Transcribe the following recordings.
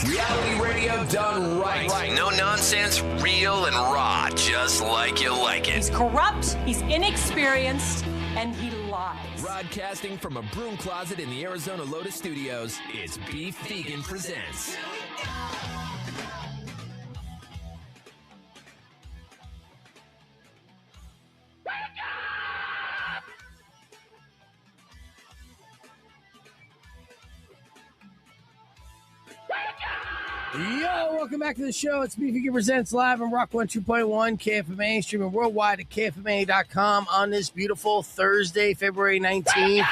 Reality radio done right. No nonsense, real and raw, just like you like it. He's corrupt, he's inexperienced, and he lies. Broadcasting from a broom closet in the Arizona Lotus Studios, it's Beef Vegan Presents. Yo, welcome back to the show. It's Beef Vegan Presents live on Rock 102.1 KFMA, streaming worldwide at KFMA.com on this beautiful Thursday, February 19th.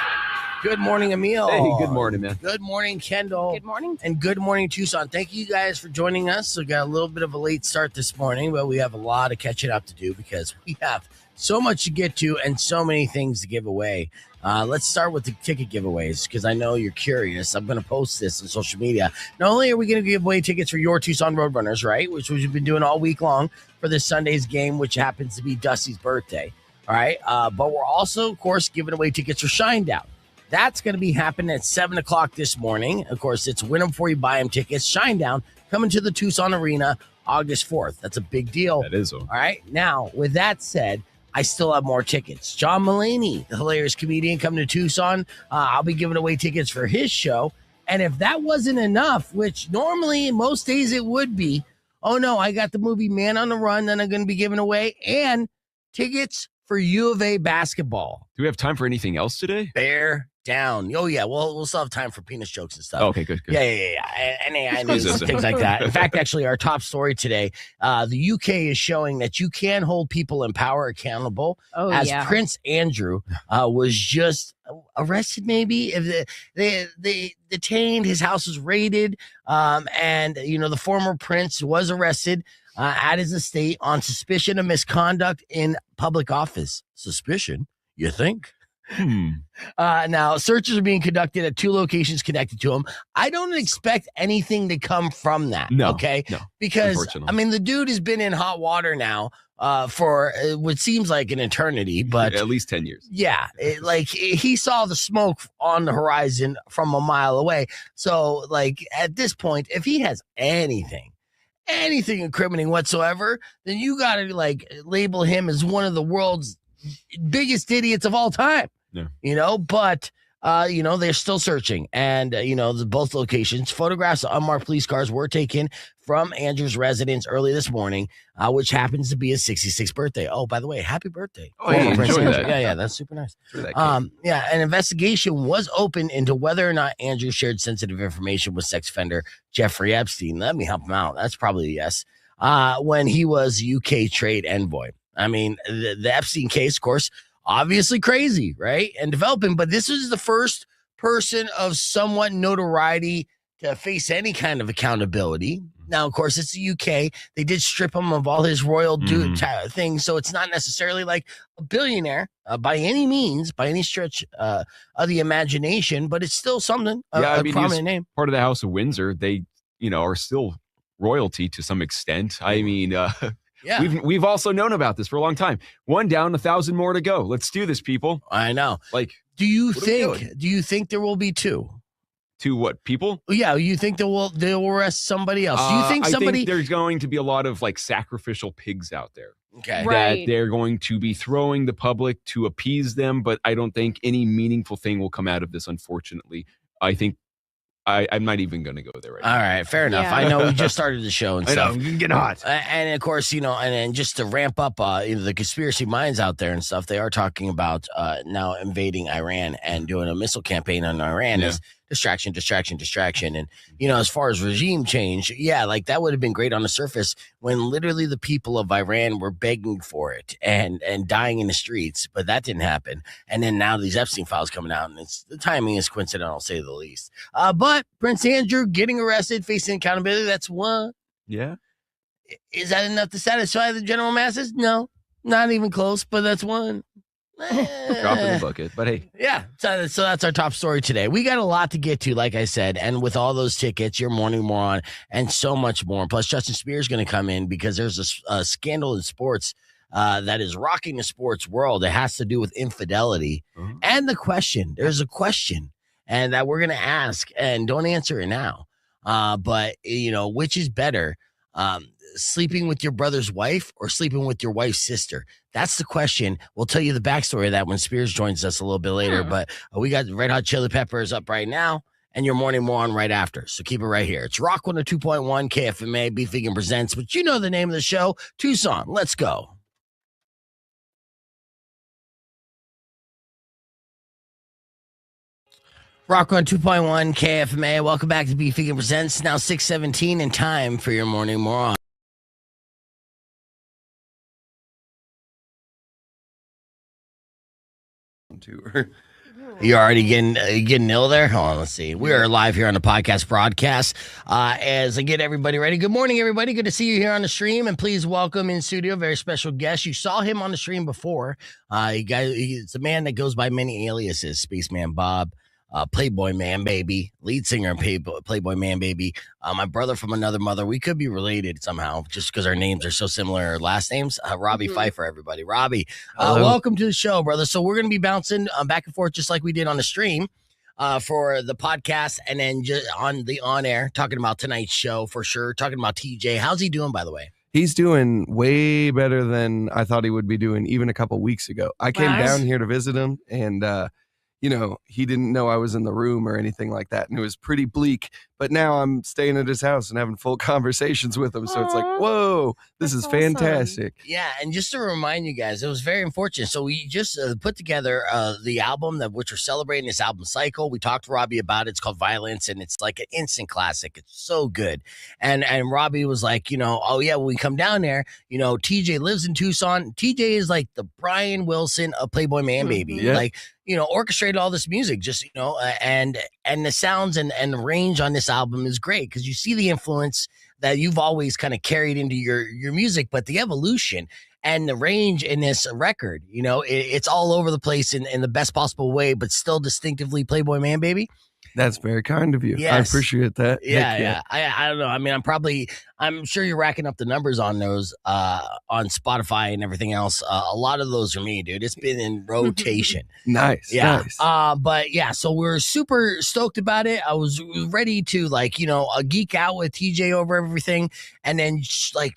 Good morning, Emil. Hey, good morning, man. Good morning, Kendall. Good morning. And good morning, Tucson. Thank you guys for joining us. We got a little bit of a late start this morning, but we have a lot of catching up to do because we have so much to get to and so many things to give away. Let's start with the ticket giveaways because I know you're curious. I'm going to post this on social media. Not only are we going to give away tickets for your Tucson Roadrunners, right, which we've been doing all week long for this Sunday's game, which happens to be Dusty's birthday, all right, but we're also, of course, giving away tickets for Shinedown. That's going to be happening at 7 o'clock this morning. Of course, it's win them before you buy them tickets. Shinedown coming to the Tucson Arena August 4th. That's a big deal. That is. All right. Now, with that said, I still have more tickets. John Mulaney, the hilarious comedian, coming to Tucson. I'll be giving away tickets for his show. And if that wasn't enough, which normally most days it would be, oh no, I got the movie Man on the Run that I'm going to be giving away and tickets for U of A basketball. Do we have time for anything else today? Bear down. Oh, yeah. Well, we'll still have time for penis jokes and stuff. Oh, okay, good. Yeah. And AI news, things like that. In fact, actually, our top story today, the UK is showing that you can hold people in power accountable. Prince Andrew was just arrested, maybe. If they detained, his house was raided, and, the former prince was arrested at his estate on suspicion of misconduct in public office. Suspicion? You think? Now, searches are being conducted at 2 locations connected to him. I don't expect anything to come from that. No, okay? No. Because, the dude has been in hot water now for what seems like an eternity, but at least 10 years. Yeah. He saw the smoke on the horizon from a mile away. So, at this point, if he has anything incriminating whatsoever, then you got to, label him as one of the world's biggest idiots of all time. Yeah. But they're still searching, and both locations, photographs of unmarked police cars were taken from Andrew's residence early this morning, which happens to be his 66th birthday. Oh, by the way, happy birthday! Oh, yeah, enjoy that. Yeah, that's super nice. An investigation was opened into whether or not Andrew shared sensitive information with sex offender Jeffrey Epstein. Let me help him out. That's probably a yes. When he was UK trade envoy. The Epstein case, of course, obviously crazy, right? And developing, but this is the first person of somewhat notoriety to face any kind of accountability. Now, of course, it's the UK. They did strip him of all his royal things, so it's not necessarily like a billionaire by any means, by any stretch of the imagination, but it's still something, a prominent name. Part of the House of Windsor. They, are still royalty to some extent. Yeah. We've also known about this for a long time. 1 down, 1,000 more to go. Let's do this, people. I know. Do you think there will be 2? 2 what, people? Yeah, you think they'll arrest somebody else? Do you think somebody? I think there's going to be a lot of sacrificial pigs out there. Okay. That they're going to be throwing the public to appease them, but I don't think any meaningful thing will come out of this, unfortunately. I think I'm not even going to go there right now. All right, fair enough. Yeah. I know we just started the show and stuff. I know, you can get hot. And of course, and just to ramp up the conspiracy minds out there and stuff, they are talking about now invading Iran and doing a missile campaign on Iran as distraction. And, as far as regime change, that would have been great on the surface when literally the people of Iran were begging for it and dying in the streets, but that didn't happen. And then now these Epstein files coming out, and the timing is coincidental, I'll say the least. But Prince Andrew getting arrested, facing accountability, that's one. Yeah. Is that enough to satisfy the general masses? No, not even close, but that's one. Drop in the bucket, but hey. Yeah, so that's our top story today. We got a lot to get to, like I said, and with all those tickets, your morning moron, and so much more. Plus, Justin Spears is going to come in because there's a scandal in sports that is rocking the sports world. It has to do with infidelity. Mm-hmm. And there's a question, and that we're going to ask, and don't answer it now. But which is better? Sleeping with your brother's wife or sleeping with your wife's sister? That's the question. We'll tell you the backstory of that when Spears joins us a little bit later. But we got Red Hot Chili Peppers up right now and your morning more on right after. So keep it right here. It's Rock 102.1 KFMA, Beef Vegan Presents. But you know the name of the show, Tucson. Let's go. Rock 102.1 KFMA. Welcome back to Beef Vegan Presents. Now 6:17 and time for your morning more on. You're already getting ill there? Hold on, let's see. We are live here on the podcast broadcast. As I get everybody ready. Good morning, everybody. Good to see you here on the stream. And please welcome in studio a very special guest. You saw him on the stream before. He's a man that goes by many aliases. Spaceman Bob, Playboy Manbaby, lead singer and Playboy Manbaby. My brother from another mother. We could be related somehow just because our names are so similar. Our last names. Robbie Pfeiffer, everybody. Robbie, welcome to the show, brother. So we're going to be bouncing back and forth just like we did on the stream for the podcast and then just on the on-air, talking about tonight's show for sure, talking about TJ. How's he doing, by the way? He's doing way better than I thought he would be doing even a couple weeks ago. I came down here to visit him and he didn't know I was in the room or anything like that. And it was pretty bleak. But now I'm staying at his house and having full conversations with him. So it's like, whoa, this is fantastic. Yeah. And just to remind you guys, it was very unfortunate. So we just put together the album which we're celebrating this album cycle. We talked to Robbie about it. It's called Violence. And it's like an instant classic. It's so good. And Robbie was like, oh, yeah, when we come down there, TJ lives in Tucson. TJ is like the Brian Wilson of Playboy Manbaby. Yeah. Like, orchestrated all this music, just, and the sounds and the range on this album is great because you see the influence that you've always kind of carried into your music, but the evolution and the range in this record, it's all over the place in the best possible way, but still distinctively Playboy Manbaby. That's very kind of you. Yes. I appreciate that. Yeah. I don't know. I mean, I'm sure you're racking up the numbers on those on Spotify and everything else. A lot of those are me, dude. It's been in rotation. Nice. Yeah. Nice. But yeah, so we're super stoked about it. I was ready to geek out with TJ over everything. And then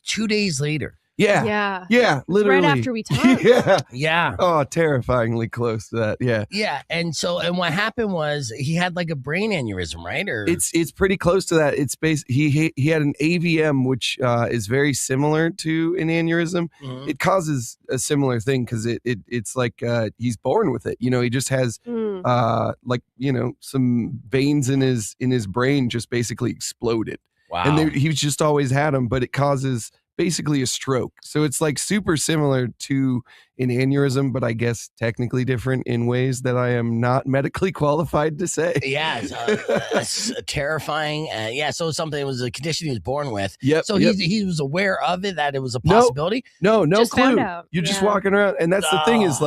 2 days later. Yeah. Literally. Right after we talked. Yeah. Oh, terrifyingly close to that. Yeah. Yeah. And what happened was he had like a brain aneurysm, right? Or it's pretty close to that. It's he had an AVM, which is very similar to an aneurysm. Mm-hmm. It causes a similar thing because it's like he's born with it. He just has some veins in his brain just basically exploded. Wow. And he's just always had them, but it causes basically a stroke. So it's like super similar to an aneurysm, but I guess technically different in ways that I am not medically qualified to say. Yeah, it's terrifying. So it was a condition he was born with. Yep. So he was aware of it, that it was a possibility? No just clue. Found out. You're just walking around. And that's the thing is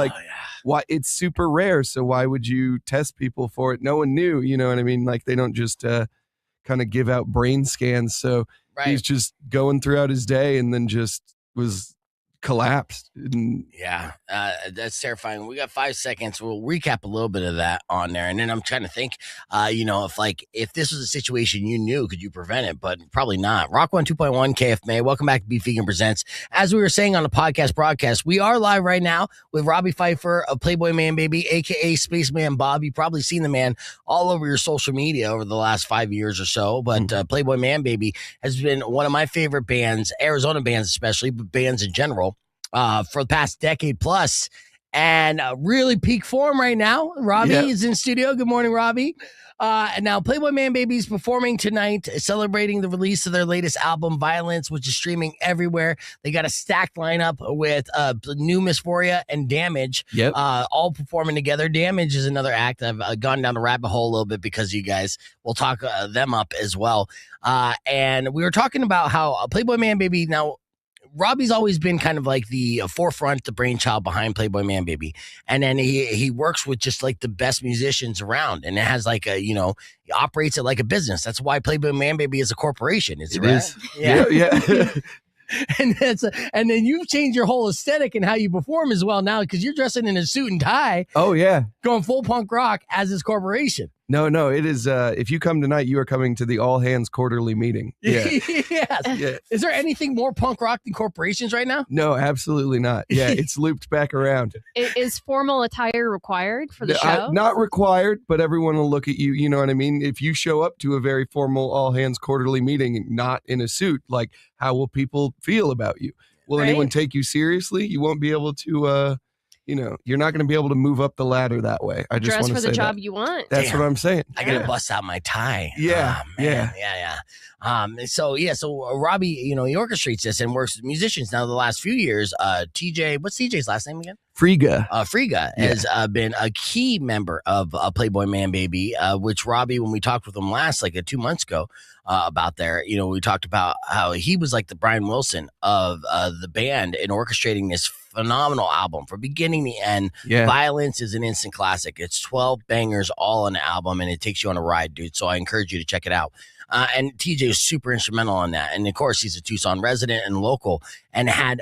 why it's super rare. So why would you test people for it? No one knew, you know what I mean? Like they don't just kind of give out brain scans. So he's just going throughout his day and then just was collapsed. Yeah, that's terrifying. We got 5 seconds. We'll recap a little bit of that on there. And then I'm trying to think, if this was a situation you knew, could you prevent it? But probably not. Rock 102.1 KFMA. Welcome back to Beef Vegan Presents. As we were saying on the podcast broadcast, we are live right now with Robbie Pfeiffer of Playboy Manbaby, a.k.a. Spaceman Bob. You've probably seen the man all over your social media over the last 5 years or so. But Playboy Manbaby has been one of my favorite bands, Arizona bands especially, but bands in general. For the past decade plus, and really peak form right now. Robbie is in studio. Good morning, Robbie. And now Playboy Manbaby is performing tonight, celebrating the release of their latest album, Violence, which is streaming everywhere. They got a stacked lineup with new Mis Newphoria and Damag3, all performing together. Damag3 is another act. I've gone down the rabbit hole a little bit because you guys will talk them up as well. And we were talking about how Playboy Manbaby now. Robbie's always been kind of like the forefront, the brainchild behind Playboy Manbaby. And then he works with just like the best musicians around. And it has like he operates it like a business. That's why Playboy Manbaby is a corporation. It is. Yeah. And then you've changed your whole aesthetic and how you perform as well now because you're dressing in a suit and tie. Oh, yeah. Going full punk rock as his corporation. No, it is. If you come tonight, you are coming to the all hands quarterly meeting. Yeah. Yes. Yeah. Is there anything more punk rock than corporations right now? No, absolutely not. Yeah, it's looped back around. Is formal attire required for the show? Not required, but everyone will look at you. You know what I mean? If you show up to a very formal all hands quarterly meeting, not in a suit, like how will people feel about you? Will anyone take you seriously? You won't be able to. You're not going to be able to move up the ladder that way. I just dress want to for say the job that. you want. That's what I'm saying. I gotta bust out my tie. Yeah, yeah. So Robbie, he orchestrates this and works with musicians now the last few years. TJ, what's TJ's last name again? Friga. Friga has been a key member of Playboy Manbaby, which Robbie, when we talked with him last, 2 months ago, about there, we talked about how he was like the Brian Wilson of the band in orchestrating this phenomenal album from beginning to end. Yeah. Violence is an instant classic. It's 12 bangers all on the album, and it takes you on a ride, dude. So I encourage you to check it out. And TJ is super instrumental on that. And of course, he's a Tucson resident and local, and had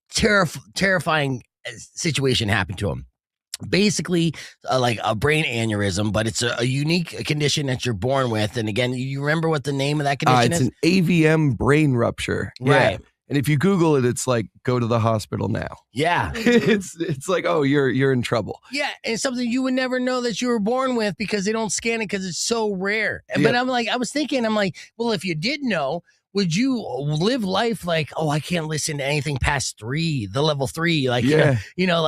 terrifying situation happen to him. Basically, like a brain aneurysm, but it's a unique condition that you're born with. And again, you remember what the name of that condition is? It's an AVM brain rupture. Right. Yeah. And if you Google it, it's like, go to the hospital now. Yeah. it's like, oh, you're in trouble. Yeah. And it's something you would never know that you were born with because they don't scan it because it's so rare. But I was thinking, well, if you did know, would you live life like, oh, I can't listen to anything past 3, the level 3,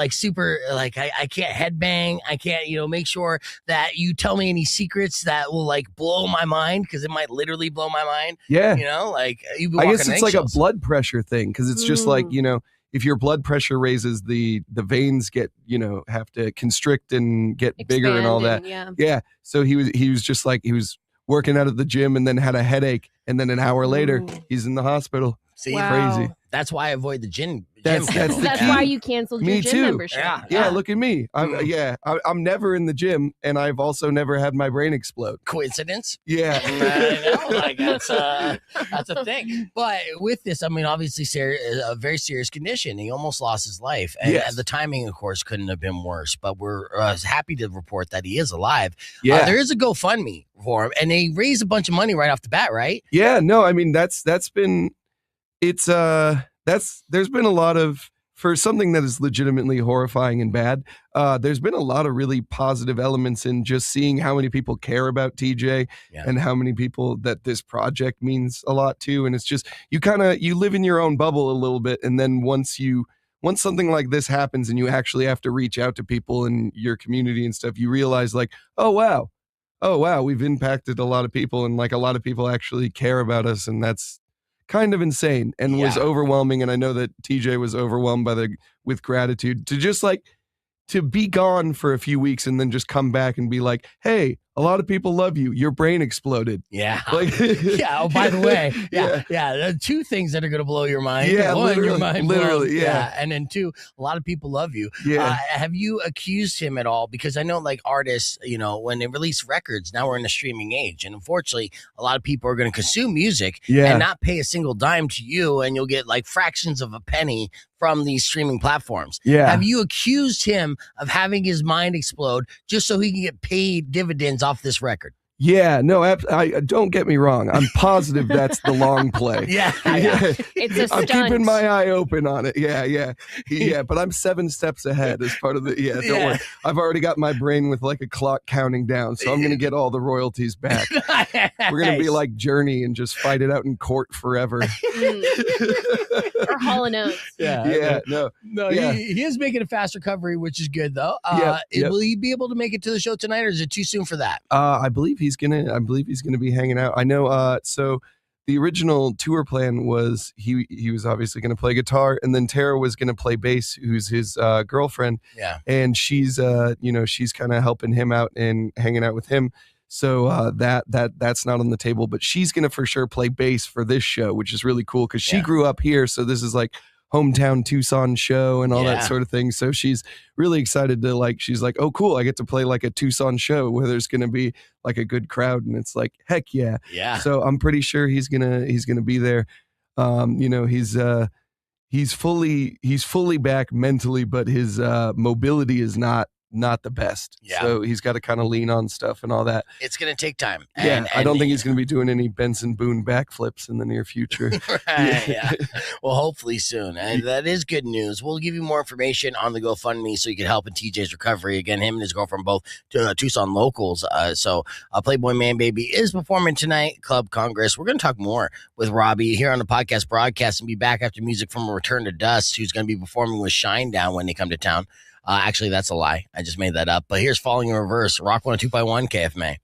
super, I can't headbang. I can't, make sure that you tell me any secrets that will blow my mind, because it might literally blow my mind. Yeah. You'd be I guess it's like a eggshells. blood pressure thing, because it's just like, if your blood pressure raises, the veins get, have to constrict and get bigger and all that. Yeah. So he was just like, he was working out at the gym and then had a headache, and then an hour later he's in the hospital. See, crazy. That's why I avoid the gym. That's why you canceled your gym membership. Yeah, look at me. I'm never in the gym, and I've also never had my brain explode. Coincidence? Yeah. I know, that's a thing. But with this, obviously, a very serious condition. He almost lost his life. And the timing, of course, couldn't have been worse. But we're happy to report that he is alive. Yeah. There is a GoFundMe for him, and they raised a bunch of money right off the bat, right? Yeah, no, that's been... there's been a lot of, for something that is legitimately horrifying and bad, there's been a lot of really positive elements in just seeing how many people care about TJ and how many people that this project means a lot to. And it's just, you live in your own bubble a little bit. And then once something like this happens and you actually have to reach out to people in your community and stuff, you realize oh wow, we've impacted a lot of people, and a lot of people actually care about us. And that's kind of insane and was overwhelming. And I know that TJ was overwhelmed with gratitude to just to be gone for a few weeks and then just come back and be like, hey, a lot of people love you. Your brain exploded. Yeah. Yeah. Oh, by the way. Yeah. There are 2 things that are going to blow your mind. Yeah. One, your mind literally. blown. Yeah. And then 2, a lot of people love you. Yeah. Have you accused him at all? Because I know artists, when they release records, now we're in a streaming age. And unfortunately, a lot of people are going to consume music and not pay a single dime to you. And you'll get fractions of a penny from these streaming platforms. Yeah. Have you accused him of having his mind explode just so he can get paid dividends off this record? Yeah, no, I don't get me wrong. I'm positive that's the long play. Yeah. It's a I'm stunt. keeping my eye open on it. Yeah. But I'm 7 steps ahead as part of the. Yeah, don't worry. I've already got my brain with a clock counting down, so I'm gonna get all the royalties back. We're gonna be like Journey and just fight it out in court forever. Or Hall & Oates. Yeah. No. Yeah. He is making a fast recovery, which is good though. Yep. Will he be able to make it to the show tonight, or is it too soon for that? I believe he's gonna be hanging out. I know. So the original tour plan was he was obviously gonna play guitar, and then Tara was gonna play bass, who's his girlfriend. Yeah. And she's she's kind of helping him out and hanging out with him. So that's not on the table, but she's gonna for sure play bass for this show, which is really cool because she grew up here. So this is hometown Tucson show and all that sort of thing. So she's really excited to she's like, oh cool, I get to play a Tucson show where there's gonna be a good crowd, and it's heck yeah. Yeah. So I'm pretty sure he's gonna be there. He's fully back mentally, but his mobility is not not the best. Yeah. So he's got to kind of lean on stuff and all that. It's going to take time. Yeah, I don't think he's going to be doing any Benson Boone backflips in the near future. Right, yeah. Well, hopefully soon. And that is good news. We'll give you more information on the GoFundMe so you can help in TJ's recovery. Again, him and his girlfriend both Tucson locals. So Playboy Manbaby is performing tonight, Club Congress. We're going to talk more with Robbie here on the podcast broadcast and be back after music from A Return to Dust, who's going to be performing with Shinedown when they come to town. Actually, that's a lie. I just made that up. But here's Falling in Reverse, Rock 102.1 KFMA.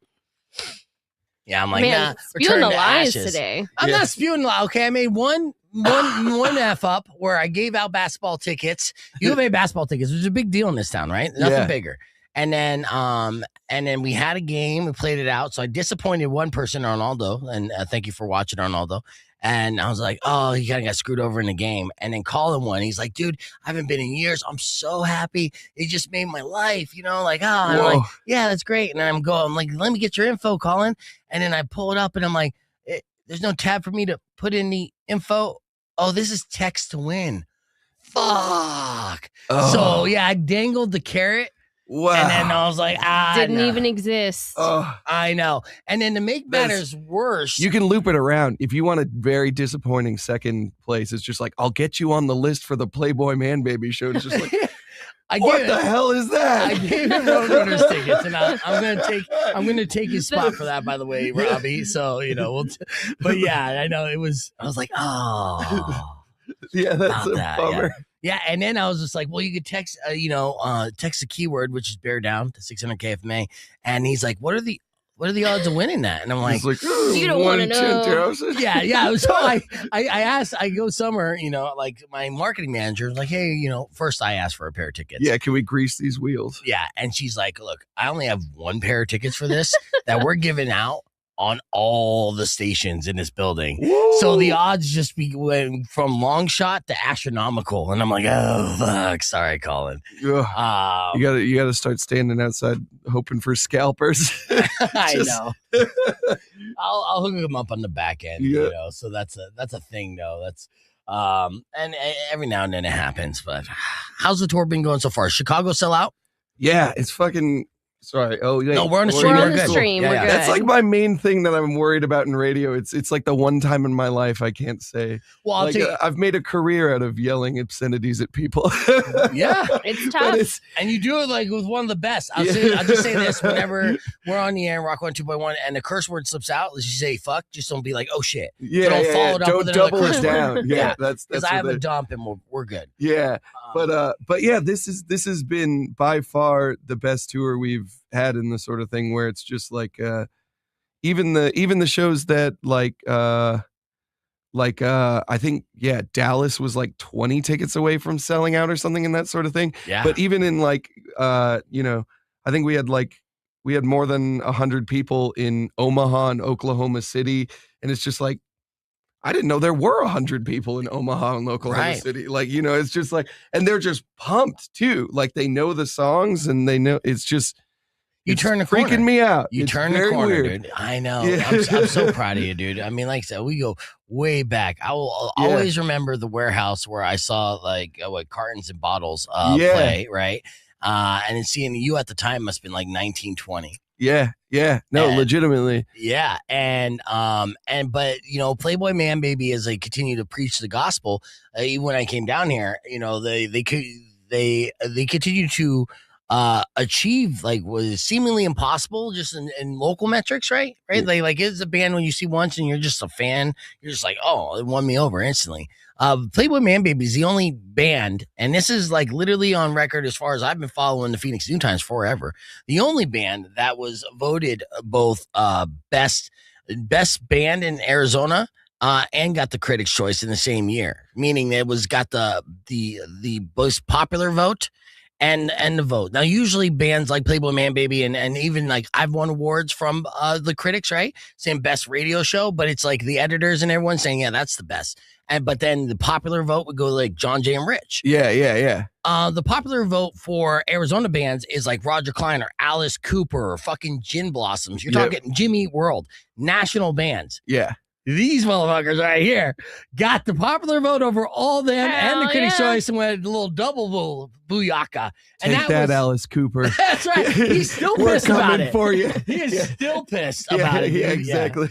Yeah, I'm like, Man, nah. spewing the lies ashes. today. I'm not spewing lies. Okay, I made one F up where I gave out basketball tickets. You have basketball tickets, which is a big deal in this town, right? Nothing bigger. And then we had a game. We played it out. So I disappointed one person, Arnaldo, and thank you for watching, Arnaldo. And I was like, oh, he kind of got screwed over in the game. And then Colin won. He's like, dude, I haven't been in years. I'm so happy. It just made my life, like, oh, and I'm like, yeah, that's great. And I'm like, let me get your info, Colin. And then I pull it up and I'm like, there's no tab for me to put in the info. Oh, this is text to win. Fuck. Oh. So yeah, I dangled the carrot. Wow. And then I was like, didn't even exist. Oh, I know. And then to make matters worse, you can loop it around. If you want a very disappointing second place, it's just like, I'll get you on the list for the Playboy Manbaby show. It's just like, what the hell is that? I gave him Roadrunners tickets, and I'm gonna take his spot for that. By the way, Robbie. So but yeah, I know it was. I was like, oh, yeah, that's a bummer. Yeah, and then I was just like, well, you could text, text the keyword, which is bear down to 600 KFMA, and he's like, what are the odds of winning that? And I'm like, you don't want to know. Yeah. So I asked, I go somewhere, like my marketing manager was like, hey, first I asked for a pair of tickets. Yeah, can we grease these wheels? Yeah, and she's like, look, I only have one pair of tickets for this that we're giving out on all the stations in this building. Woo! So the odds just went from long shot to astronomical. And I'm like, oh, fuck. Sorry, Colin. You gotta start standing outside hoping for scalpers. I know. I'll hook them up on the back end, so that's a thing though. That's and every now and then it happens. But how's the tour been going so far? Chicago sell out? Yeah, it's fucking. Sorry. Oh, yeah. No, we're on the stream. We're on the stream. We're good. That's like my main thing that I'm worried about in radio. It's like the one time in my life I can't say. Well, I'll tell you, I've made a career out of yelling obscenities at people. Yeah, it's tough. And you do it like with one of the best. I'll just say this: whenever we're on the air, Rock 102.1, and the curse word slips out, let's just say "fuck." Just don't be like, "Oh shit." Yeah, don't follow it up with another double curse it down. word. Yeah, that's because I have a dump and we're good. Yeah, but yeah, this has been by far the best tour we've had in the sort of thing where it's just like even the shows that I think Dallas was like 20 tickets away from selling out or something in that sort of thing. Yeah. But even in I think we had more than 100 people in Omaha and Oklahoma City, and it's just like I didn't know there were 100 people in Omaha and Oklahoma City. Like, it's just like, and they're just pumped too. Like they know the songs and they know it's just. You turn the corner. Freaking me out. You turn the corner, dude. I know. Yeah. I'm so proud of you, dude. I mean, like I said, we go way back. I will always remember the warehouse where I saw like cartons and bottles play, right? And then seeing you at the time must have been like 1920. Yeah. No, legitimately. Yeah. And but Playboy Manbaby, as they continue to preach the gospel, even when I came down here, they continue to achieve like was seemingly impossible just in local metrics, right? Like it's a band when you see once and you're just a fan, you're just like, oh, it won me over instantly. Playboy Manbaby is the only band, and this is like literally on record as far as I've been following the Phoenix New Times forever, the only band that was voted both best band in Arizona and got the Critics' Choice in the same year, meaning it was got the most popular vote and the vote. Now, usually bands like Playboy Manbaby and even like I've won awards from the critics, right? Saying best radio show, but it's like the editors and everyone saying, yeah, that's the best. But then the popular vote would go like John Jay and Rich. Yeah. The popular vote for Arizona bands is like Roger Kleiner, Alice Cooper, or fucking Gin Blossoms. You're talking Jimmy Eat World, national bands. Yeah. these motherfuckers right here got the popular vote over all them and the Critics' Choice and went a little double booyaka. And Take that, Alice Cooper. That's right. He's still pissed about it. For you. He is still pissed about it. Yeah, exactly.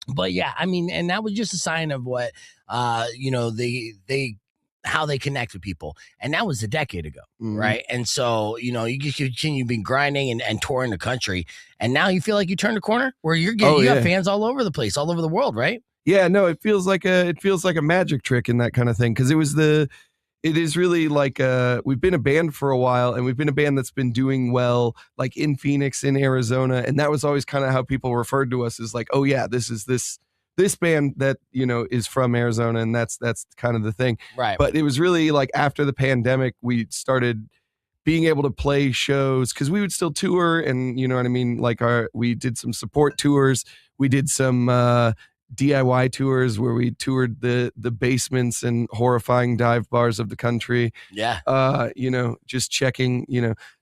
But yeah, I mean, and that was just a sign of what, they how they connect with people. And that was a decade ago, right? And so, you just continue being grinding and touring the country. And now you feel like you turned a corner where you have fans all over the place, all over the world, right? Yeah, no, it feels like a magic trick and that kind of thing. Because it is really like we've been a band for a while, and we've been a band that's been doing well, like in Phoenix, in Arizona, and that was always kind of how people referred to us as like, oh yeah, this is this band that is from Arizona, and that's kind of the thing. Right. But it was really like after the pandemic, we started being able to play shows because we would still tour, and you know what I mean. Like we did some support tours, we did some DIY tours where we toured the basements and horrifying dive bars of the country. Yeah. Just checking,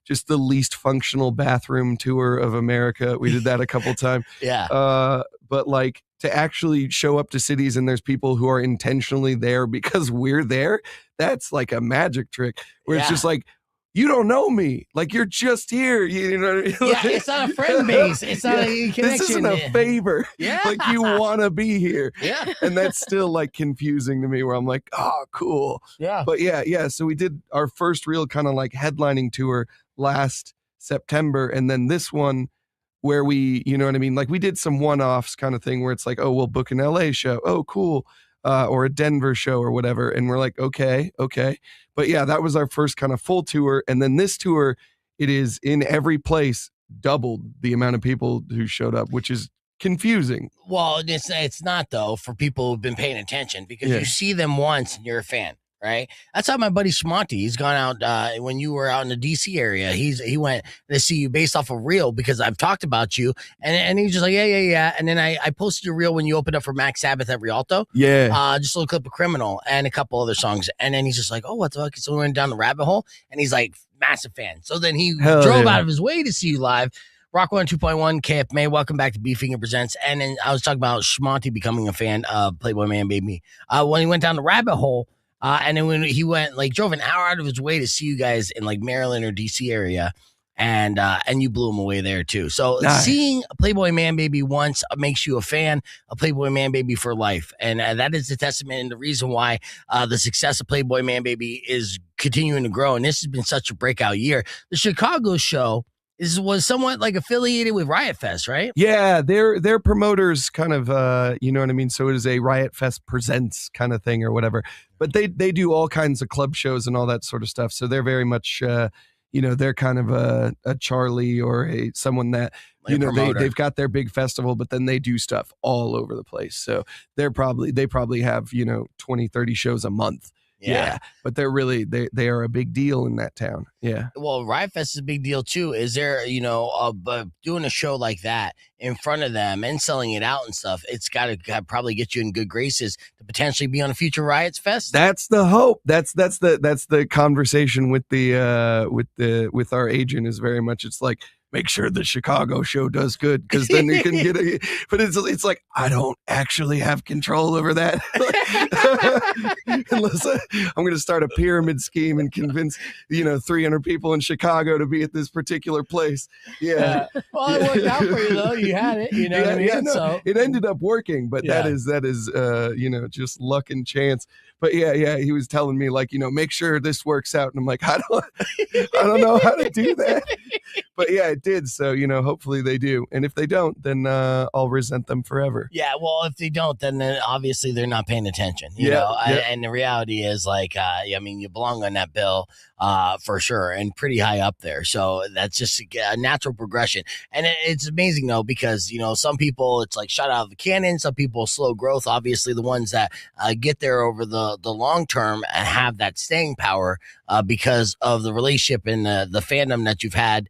just the least functional bathroom tour of America. We did that a couple times. Yeah. But like to actually show up to cities and there's people who are intentionally there because we're there, that's like a magic trick where it's just like, you don't know me. Like, you're just here. You know what I mean? Yeah, it's not a friend base. It's not a connection. This isn't a favor. Yeah. Like, you want to be here. Yeah. And that's still, like, confusing to me where I'm like, oh, cool. Yeah. But, yeah. So we did our first real kind of, like, headlining tour last September. And then this one where we, you know what I mean? Like, we did some one-offs kind of thing where it's like, oh, we'll book an LA show. Oh, cool. Or a Denver show or whatever. And we're like, okay. But yeah, that was our first kind of full tour. And then this tour, it is in every place doubled the amount of people who showed up, which is confusing. Well, it's not though for people who've been paying attention because you see them once and you're a fan. Right. That's how my buddy Schmonty, he's gone out when you were out in the DC area. He went to see you based off of Reel because I've talked about you. And he's just like, yeah. And then I posted your Reel when you opened up for Max Sabbath at Rialto. Yeah. Just a little clip of Criminal and a couple other songs. And then he's just like, oh, what the fuck? So we went down the rabbit hole and he's like, massive fan. So then he drove out of his way to see you live. Rock 102.1 KFMA. Welcome back to Beefinger Presents. And then I was talking about Schmonty becoming a fan of Playboy Manbaby. When he went down the rabbit hole, and then when he went, like, drove an hour out of his way to see you guys in like Maryland or DC area, and you blew him away there too. So seeing Playboy Manbaby once makes you a fan of Playboy Manbaby for life, and that is the testament and the reason why the success of Playboy Manbaby is continuing to grow. And this has been such a breakout year. The Chicago show was somewhat like affiliated with Riot Fest, right? Yeah, they're promoters kind of, you know what I mean? So it is a Riot Fest Presents kind of thing or whatever. But they do all kinds of club shows and all that sort of stuff. So they're very much, they're kind of a Charlie or someone that, like they've got their big festival, but then they do stuff all over the place. So they probably have, 20, 30 shows a month. Yeah, but they're really they are a big deal in that town. Yeah. Well, Riot Fest is a big deal too. Is there, doing a show like that in front of them and selling it out and stuff? It's got to probably get you in good graces to potentially be on a future Riots Fest. That's the hope. That's the conversation with with our agent is very much. It's like, make sure the Chicago show does good because then you can get a. But it's like I don't actually have control over that unless I'm going to start a pyramid scheme and convince 300 people in Chicago to be at this particular place. Yeah. Well, it worked out for you though. You had it. You know what I mean? Yeah, no, so it ended up working, but that is just luck and chance. But yeah, he was telling me like, make sure this works out. And I'm like, I don't know how to do that. But yeah, it did. So, hopefully they do. And if they don't, then I'll resent them forever. Yeah. Well, if they don't, then obviously they're not paying attention, you know? And the reality is like, you belong on that bill for sure. And pretty high up there. So that's just a natural progression. And it's amazing though, because, some people it's like shot out of the cannon. Some people slow growth. Obviously the ones that get there over the long term and have that staying power because of the relationship and the fandom that you've had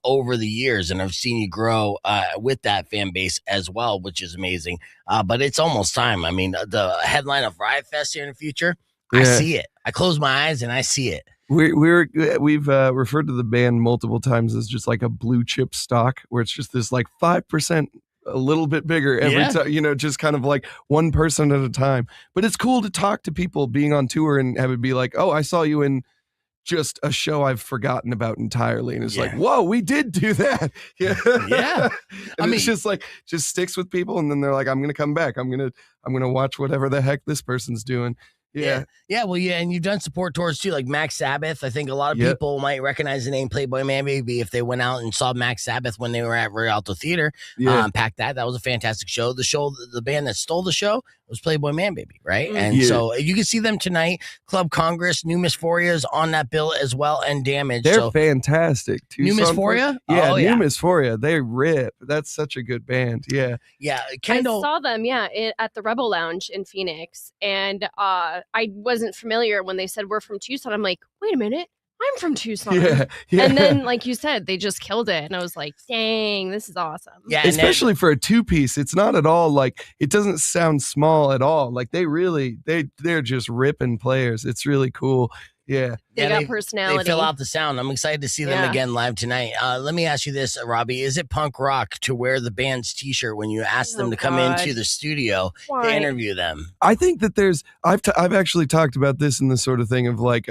over the years. And I've seen you grow with that fan base as well, which is amazing. But it's almost time. I mean, the headline of Riot Fest here in the future, I see it. I close my eyes and I see it. We've referred to the band multiple times as just like a blue chip stock where it's just this like 5% a little bit bigger every time, you know, just kind of like one person at a time. But it's cool to talk to people being on tour and have it be like, oh, I saw you in just a show I've forgotten about entirely. And it's like, whoa, we did do that. Yeah. I mean, it's just like, just sticks with people. And then they're like, I'm going to come back. I'm going to watch whatever the heck this person's doing. Yeah. Well, and you've done support tours too, like Max Sabbath. I think a lot of people might recognize the name Playboy Manbaby if they went out and saw Max Sabbath when they were at Rialto Theater. Packed that. That was a fantastic show. The band that stole the show was Playboy Manbaby, right? And so you can see them tonight. Club Congress, New Misphoria is on that bill as well, and Damage. They're fantastic. New Misphoria? Yeah, New Misphoria. They rip. That's such a good band. Yeah. Kendall. I saw them, at the Rebel Lounge in Phoenix, and I wasn't familiar when they said we're from Tucson. I'm like, wait a minute, I'm from Tucson. And then, like you said, they just killed it, and I was like, dang, this is awesome. Yeah, especially for a 2-piece. It's not at all like, it doesn't sound small at all. Like they're just ripping players. It's really cool. Yeah. They got personality. They fill out the sound. I'm excited to see them again live tonight. Let me ask you this, Robbie. Is it punk rock to wear the band's t-shirt when you ask them to come into the studio to interview them? I think that I've actually talked about this in the sort of thing of like,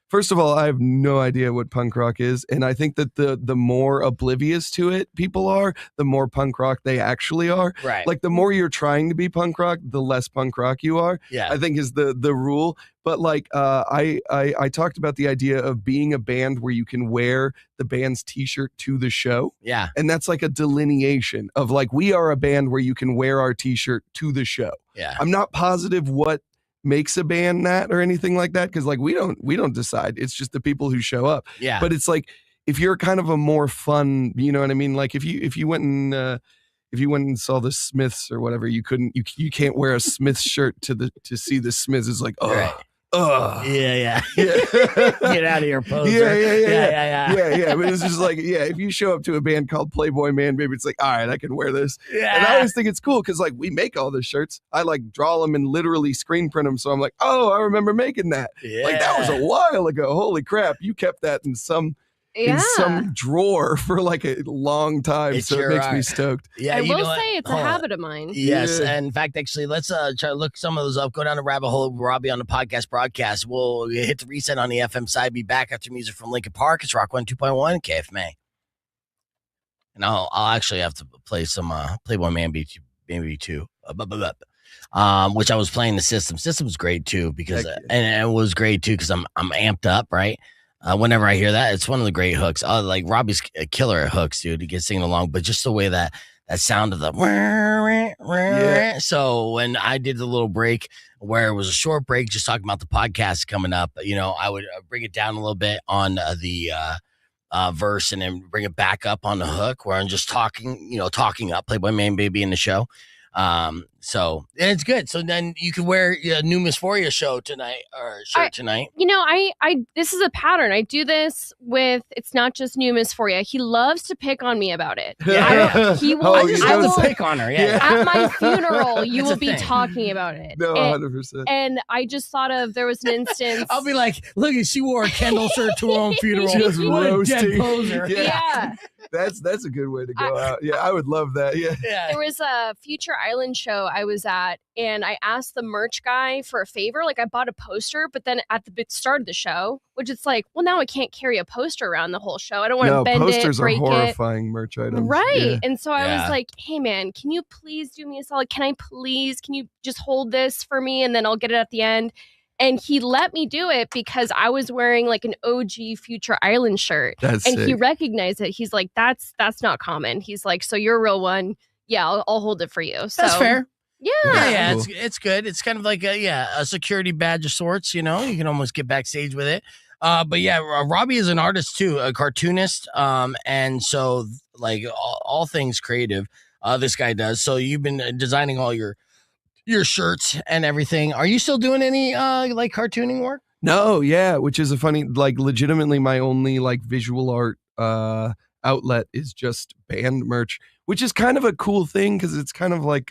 first of all, I have no idea what punk rock is. And I think that the more oblivious to it people are, the more punk rock they actually are. Right. Like the more you're trying to be punk rock, the less punk rock you are. Yeah. I think is the rule. But like I talked about the idea of being a band where you can wear the band's t-shirt to the show. Yeah. And that's like a delineation of like, we are a band where you can wear our t-shirt to the show. Yeah. I'm not positive what makes a band that or anything like that, because like we don't decide. It's just the people who show up. Yeah. But it's like, if you're kind of a more fun, you know what I mean? Like if you went and saw the Smiths or whatever, you can't wear a Smiths shirt to see the Smiths. It's like, Yeah. Get out of here, poser. Yeah. But it's just like, if you show up to a band called Playboy Manbaby, it's like, all right, I can wear this. Yeah. And I always think it's cool because like we make all the shirts. I like draw them and literally screen print them. So I'm like, oh, I remember making that. Yeah. Like that was a while ago. Holy crap. You kept that in some drawer for like a long time. So it makes me stoked. Yeah, I will say it's a habit of mine. Yes. And in fact, actually, let's try to look some of those up. Go down the rabbit hole with Robbie on the podcast broadcast. We'll hit the reset on the FM side. Be back after music from Lincoln Park. It's Rock 102.1 KFMA. And I'll actually have to play some Playboy Manbaby too. Which I was playing the system. System's great too because and it was great too because I'm amped up, right? Whenever I hear that, it's one of the great hooks. Like Robbie's a killer at hooks, dude. He gets singing along, but just the way that sound of the So when I did the little break where it was a short break, just talking about the podcast coming up, you know, I would bring it down a little bit on the verse and then bring it back up on the hook where I'm just talking up Playboy Manbaby in the show. So and it's good. So then you can wear a New Misphoria show tonight or shirt tonight. You know, I this is a pattern. I do this with. It's not just New Misphoria. He loves to pick on me about it. Yeah. He will. I just love to pick on her. Yeah. At my funeral, you will be talking about it. No, 100%. And I just thought of there was an instance. I'll be like, look, she wore a Kendall shirt to her own funeral. Just roasting. Poser. Yeah. That's a good way to go out. Yeah, I would love that. Yeah. There was a Future Island show I was at, and I asked the merch guy for a favor. Like I bought a poster, but then at the start of the show, which it's like, well, now I can't carry a poster around the whole show. I don't want to bend posters it, break are horrifying merch items. Right. Yeah. And so I was like, hey man, can you please do me a solid? Can you just hold this for me and then I'll get it at the end? And he let me do it because I was wearing like an OG Future Island shirt. That's and sick. he recognized it. He's like, that's not common. He's like, so you're a real one. Yeah, I'll hold it for you. So that's fair. Yeah. Cool. It's good. It's kind of like a security badge of sorts, you know. You can almost get backstage with it. But yeah, Robbie is an artist too, a cartoonist. And so like all things creative, this guy does. So you've been designing all your shirts and everything. Are you still doing any like cartooning work? No, yeah, which is a funny, like legitimately my only like visual art outlet is just band merch, which is kind of a cool thing because it's kind of like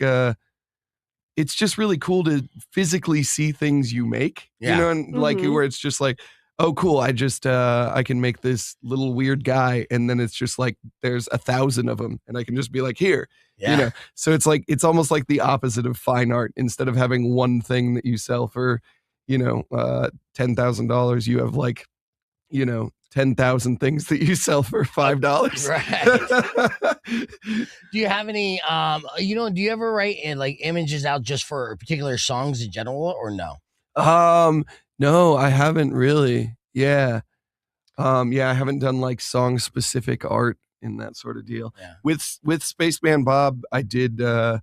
it's just really cool to physically see things you make, you know, and like where it's just like, oh, cool, I just I can make this little weird guy, and then it's just like there's 1,000 of them, and I can just be like, here, you know. So it's almost like the opposite of fine art. Instead of having one thing that you sell for, $10,000, you have like, 10,000 things that you sell for $5. Right. Do you have any, do you ever write like images out just for particular songs in general, or no? No, I haven't really. Yeah. I haven't done like song specific art in that sort of deal. Yeah. With Spaceman Bob, I did a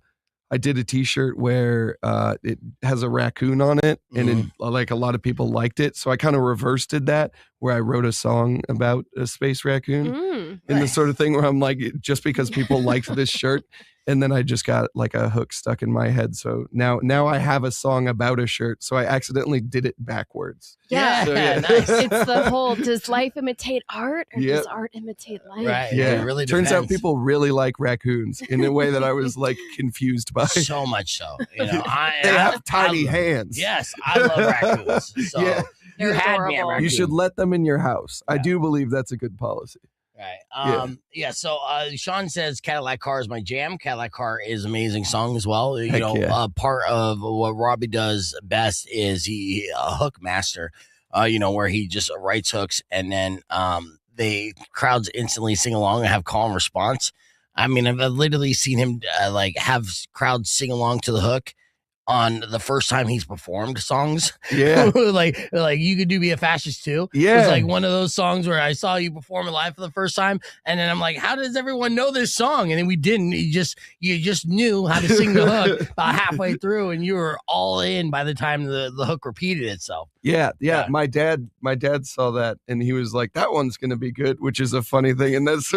t-shirt where it has a raccoon on it, and like a lot of people liked it. So I kind of reversed that, where I wrote a song about a space raccoon and the sort of thing where I'm like, just because people liked this shirt, and then I just got like a hook stuck in my head. So now I have a song about a shirt. So I accidentally did it backwards. Yeah, so, nice. It's the whole, does life imitate art, or does art imitate life? Right. Yeah. It really Turns depends. out people really like raccoons in a way that I was like confused by. So much so. They have tiny hands. Yes, I love raccoons. So you They're had me at adorable. raccoon. You should let them in your house. I do believe that's a good policy. Right. So Sean says Cadillac Car is my jam. Cadillac Car is an amazing song as well. Part of what Robbie does best is he a hook master. Where he just writes hooks, and then the crowds instantly sing along and have call and response. I mean, I've literally seen him have crowds sing along to the hook on the first time he's performed songs. Yeah. like You Could Do Be a Fascist Too. Yeah. It's like one of those songs where I saw you perform it live for the first time, and then I'm like, how does everyone know this song? And then we didn't. You just knew how to sing the hook about halfway through, and you were all in by the time the hook repeated itself. Yeah. My dad saw that, and he was like, that one's gonna be good, which is a funny thing. And that's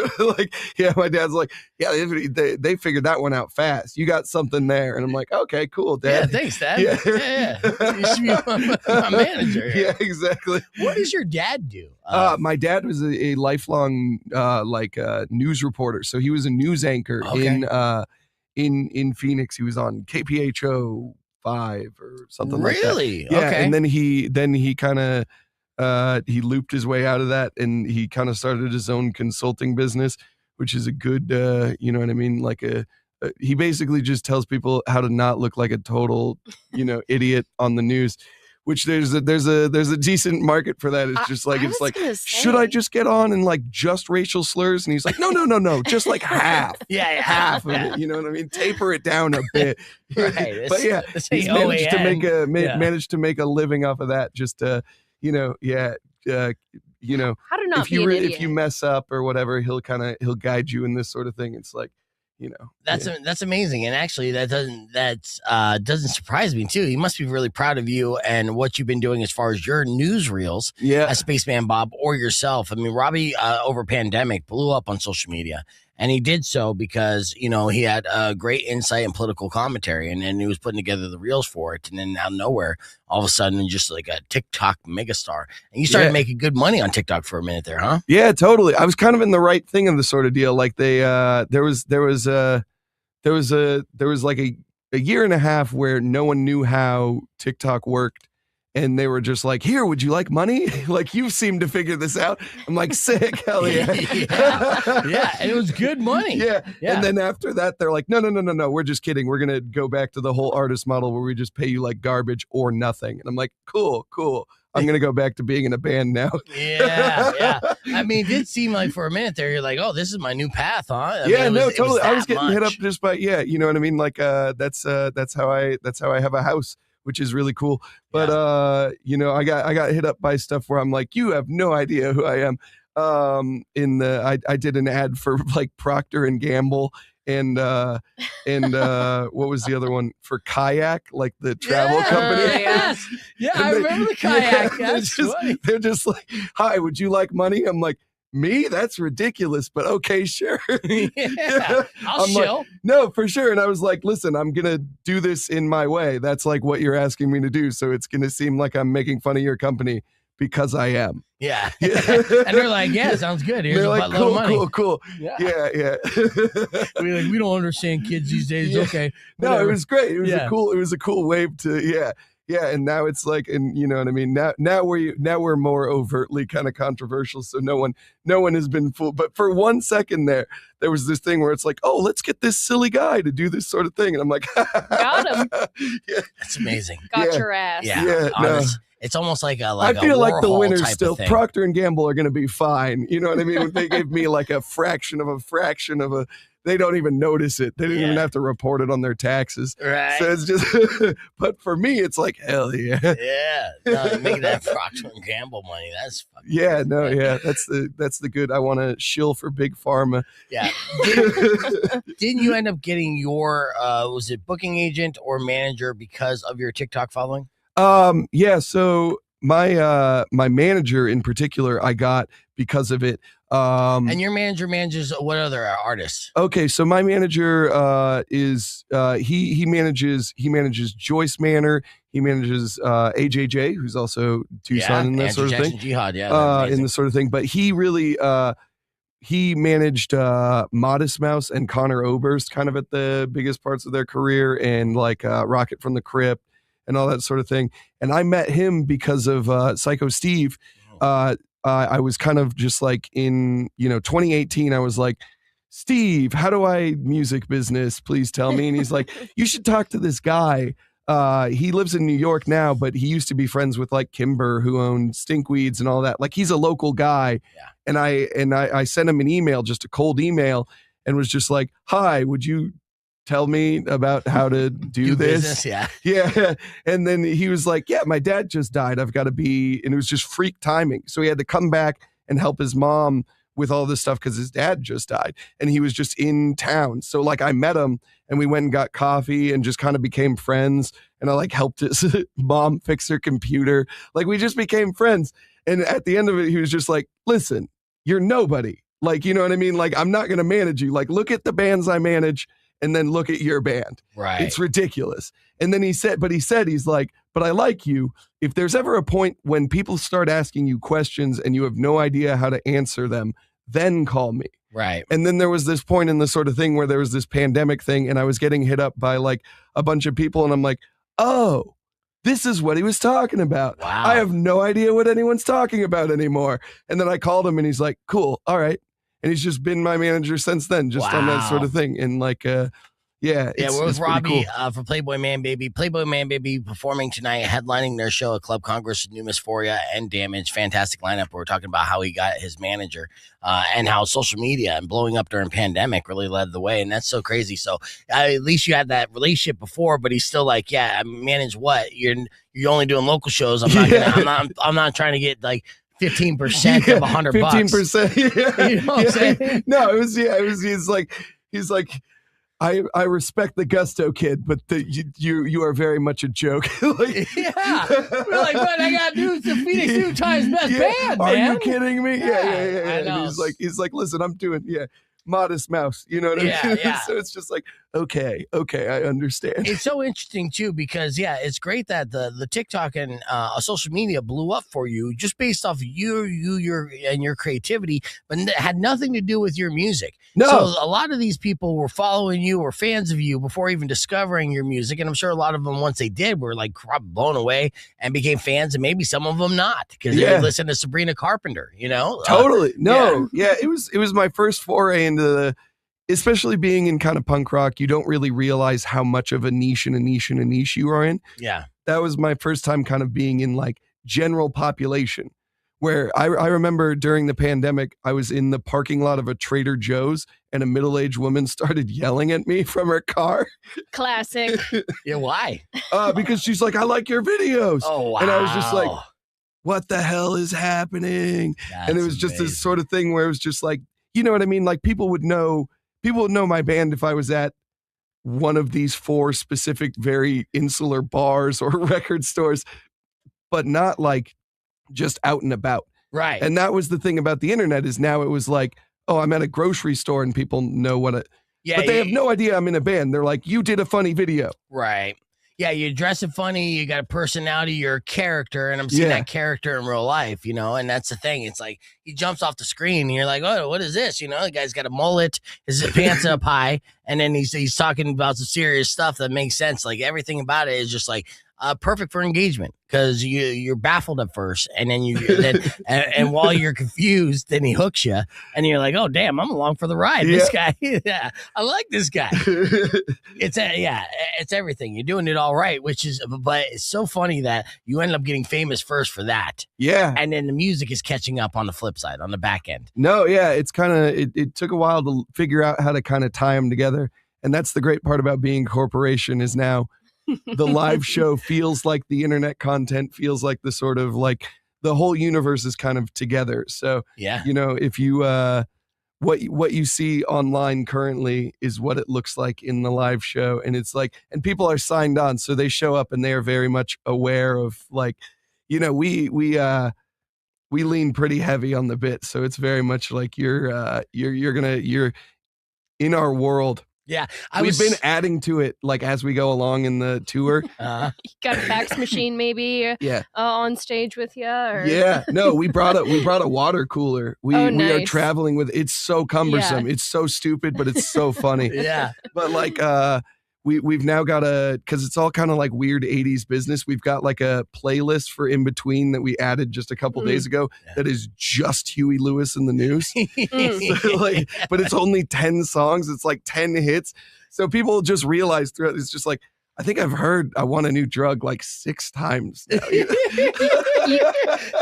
my dad's like, they figured that one out fast. You got something there. And I'm like, okay, cool, Dad. Yeah, thanks, Dad. Yeah. You should be my manager. Yeah, exactly. What does your dad do? My dad was a lifelong news reporter. So he was a news anchor in Phoenix. He was on KPHO 5 or something like that. Really? Yeah. Okay. And then he kind of he looped his way out of that, and he kind of started his own consulting business, which is a good you know what I mean, like he basically just tells people how to not look like a total idiot on the news, which there's a decent market for that. It's just like, should I just get on and like just racial slurs? And he's like, no, just like half. Half of it. You know what I mean? Taper it down a bit. Right. But yeah, he's managed to make a living off of that. Just How to not be an idiot. if you mess up or whatever, he'll guide you in this sort of thing. It's like, that's amazing, and actually that doesn't surprise me too. He must be really proud of you and what you've been doing as far as your newsreels as Spaceman Bob or yourself. I mean, Robbie over pandemic blew up on social media, and he did so because he had great insight and political commentary, and then he was putting together the reels for it, and then out of nowhere, all of a sudden, just like a TikTok megastar, and you started making good money on TikTok for a minute there, huh? Yeah, totally. I was kind of in the right thing of the sort of deal. Like there was like a year and a half where no one knew how TikTok worked. And they were just like, here, would you like money? Like, you seem to figure this out. I'm like, sick, hell yeah. Yeah, and it was good money. Yeah. And then after that, they're like, no, we're just kidding. We're going to go back to the whole artist model where we just pay you like garbage or nothing. And I'm like, cool. I'm going to go back to being in a band now. Yeah. I mean, it did seem like for a minute there, you're like, oh, this is my new path, huh? Totally. I was getting hit up just by, you know what I mean? Like, that's how I have a house, which is really cool. But, I got hit up by stuff where I'm like, you have no idea who I am. I did an ad for like Procter and Gamble and what was the other one, for Kayak, like the travel company. Yes. Yeah, I remember the Kayak. They're just like, hi, would you like money? I'm like, me? That's ridiculous, but okay, sure. I'll chill. Like, no, for sure. And I was like, listen, I'm going to do this in my way. That's like what you're asking me to do. So it's going to seem like I'm making fun of your company because I am. Yeah. And they're like, yeah, sounds good. Here's they're a like, buttload of money. Cool. Yeah. We don't understand kids these days. Okay. No, it was great. It was a cool wave to, Yeah, and now it's like, and you know what I mean. Now we're more overtly kind of controversial, so no one has been fooled. But for 1 second there was this thing where it's like, oh, let's get this silly guy to do this sort of thing, and I'm like, got him. Yeah, that's amazing. Got your ass. Yeah, no. It's almost like a I feel like the winners still, thing. Procter and Gamble are going to be fine. You know what I mean? They gave me like a fraction of a. They don't even notice it. They didn't even have to report it on their taxes. Right. So it's just, but for me, it's like, hell yeah. Yeah. No, making that Procter and Gamble money. That's fucking crazy, man. Yeah. That's the good. I want to shill for big pharma. Yeah. Didn't you end up getting your, was it booking agent or manager because of your TikTok following? Yeah. So my manager in particular, I got because of it. And your manager manages what other artists? Okay, so my manager is he manages Joyce Manor. He manages AJJ, who's also Tucson and that sort of thing. Jihad, in this sort of thing. But he really he managed Modest Mouse and Connor Oberst kind of at the biggest parts of their career, and like Rocket from the Crypt and all that sort of thing. And I met him because of Psycho Steve. I was kind of just like in, 2018, I was like, Steve, how do I music business? Please tell me. And he's like, you should talk to this guy. He lives in New York now, but he used to be friends with like Kimber, who owned Stinkweeds and all that. Like he's a local guy. Yeah. And I sent him an email, just a cold email, and was just like, hi, would you tell me about how to do this? Business, yeah. Yeah. And then he was like, yeah, my dad just died. I've got to be, and it was just freak timing. So he had to come back and help his mom with all this stuff because his dad just died and he was just in town. So like I met him and we went and got coffee and just kind of became friends. And I like helped his mom fix her computer. Like we just became friends. And at the end of it, he was just like, listen, you're nobody. Like, you know what I mean? Like, I'm not going to manage you. Like, look at the bands I manage and then look at your band. Right. It's ridiculous. And then he said, he's like, but I like you. If there's ever a point when people start asking you questions and you have no idea how to answer them, then call me. Right. And then there was this point in the sort of thing where there was this pandemic thing and I was getting hit up by like a bunch of people and I'm like, oh, this is what he was talking about. Wow. I have no idea what anyone's talking about anymore. And then I called him and he's like, cool. All right. And he's just been my manager since then, just on that sort of thing. And like, yeah, we're with Robbie cool. for Playboy Manbaby. Playboy Manbaby performing tonight, headlining their show at Club Congress, New Misphoria and Damage. Fantastic lineup. We're talking about how he got his manager and how social media and blowing up during pandemic really led the way. And that's so crazy. So at least you had that relationship before, but he's still like, yeah, I manage what? You're only doing local shows. I'm not trying to get like 15% of $100. 15%. Yeah. You know what I'm saying? No, it was. He's like, I respect the Gusto kid, but you are very much a joke. Like, yeah, we're like, what? I got news to Phoenix New Times best band, man. Are you kidding me? Yeah. I know. And he's like, listen, I'm doing Modest Mouse. You know what I mean? Yeah. So it's just like, okay, I understand. It's so interesting too because it's great that the TikTok and social media blew up for you just based off your creativity, but it had nothing to do with your music. No. So a lot of these people were following you or fans of you before even discovering your music, and I'm sure a lot of them, once they did, were like blown away and became fans, and maybe some of them not because they listened to Sabrina Carpenter. Totally. It was my first foray into especially being in kind of punk rock, you don't really realize how much of a niche you are in. Yeah. That was my first time kind of being in like general population, where I remember during the pandemic, I was in the parking lot of a Trader Joe's and a middle-aged woman started yelling at me from her car. Classic. Yeah, why? Because she's like, I like your videos. Oh, wow. And I was just like, what the hell is happening? And it was just this sort of thing where it was just like, you know what I mean? Like people would know my band if I was at one of these 4 specific, very insular bars or record stores, but not like just out and about. Right. And that was the thing about the internet is now it was like, oh, I'm at a grocery store and people know what it, but they have no idea I'm in a band. They're like, you did a funny video. Right. Yeah, you're dressing funny, you got a personality, you're a character, and I'm seeing that character in real life, and that's the thing. It's like he jumps off the screen and you're like, oh, what is this? The guy's got a mullet, his pants up high, and then he's talking about some serious stuff that makes sense. Like everything about it is just like, perfect for engagement because you're baffled at first, and then and while you're confused, then he hooks you, and you're like, oh damn, I'm along for the ride. This guy, yeah, I like this guy. It's everything. You're doing it all right, but it's so funny that you end up getting famous first for that. Yeah, and then the music is catching up on the flip side, on the back end. No, yeah, it's kind of it took a while to figure out how to kind of tie them together, and that's the great part about being a corporation is now the live show feels like the internet content feels like the sort of like the whole universe is kind of together. So yeah, if you what you see online currently is what it looks like in the live show, and it's like, and people are signed on, so they show up and they are very much aware of like, we lean pretty heavy on the bit, so it's very much like you're in our world. Yeah, we've been adding to it like as we go along in the tour. You got a fax machine maybe? Yeah, on stage with you? Or? Yeah, no, we brought a water cooler. We are traveling with. It's so cumbersome. Yeah. It's so stupid, but it's so funny. Yeah, but like we've now got because it's all kind of like weird 80s business. We've got like a playlist for In Between that we added just a couple days ago that is just Huey Lewis and the News. So but it's only 10 songs. It's like 10 hits. So people just realize throughout, it's just like, I think I've heard I Want a New Drug like 6 times now.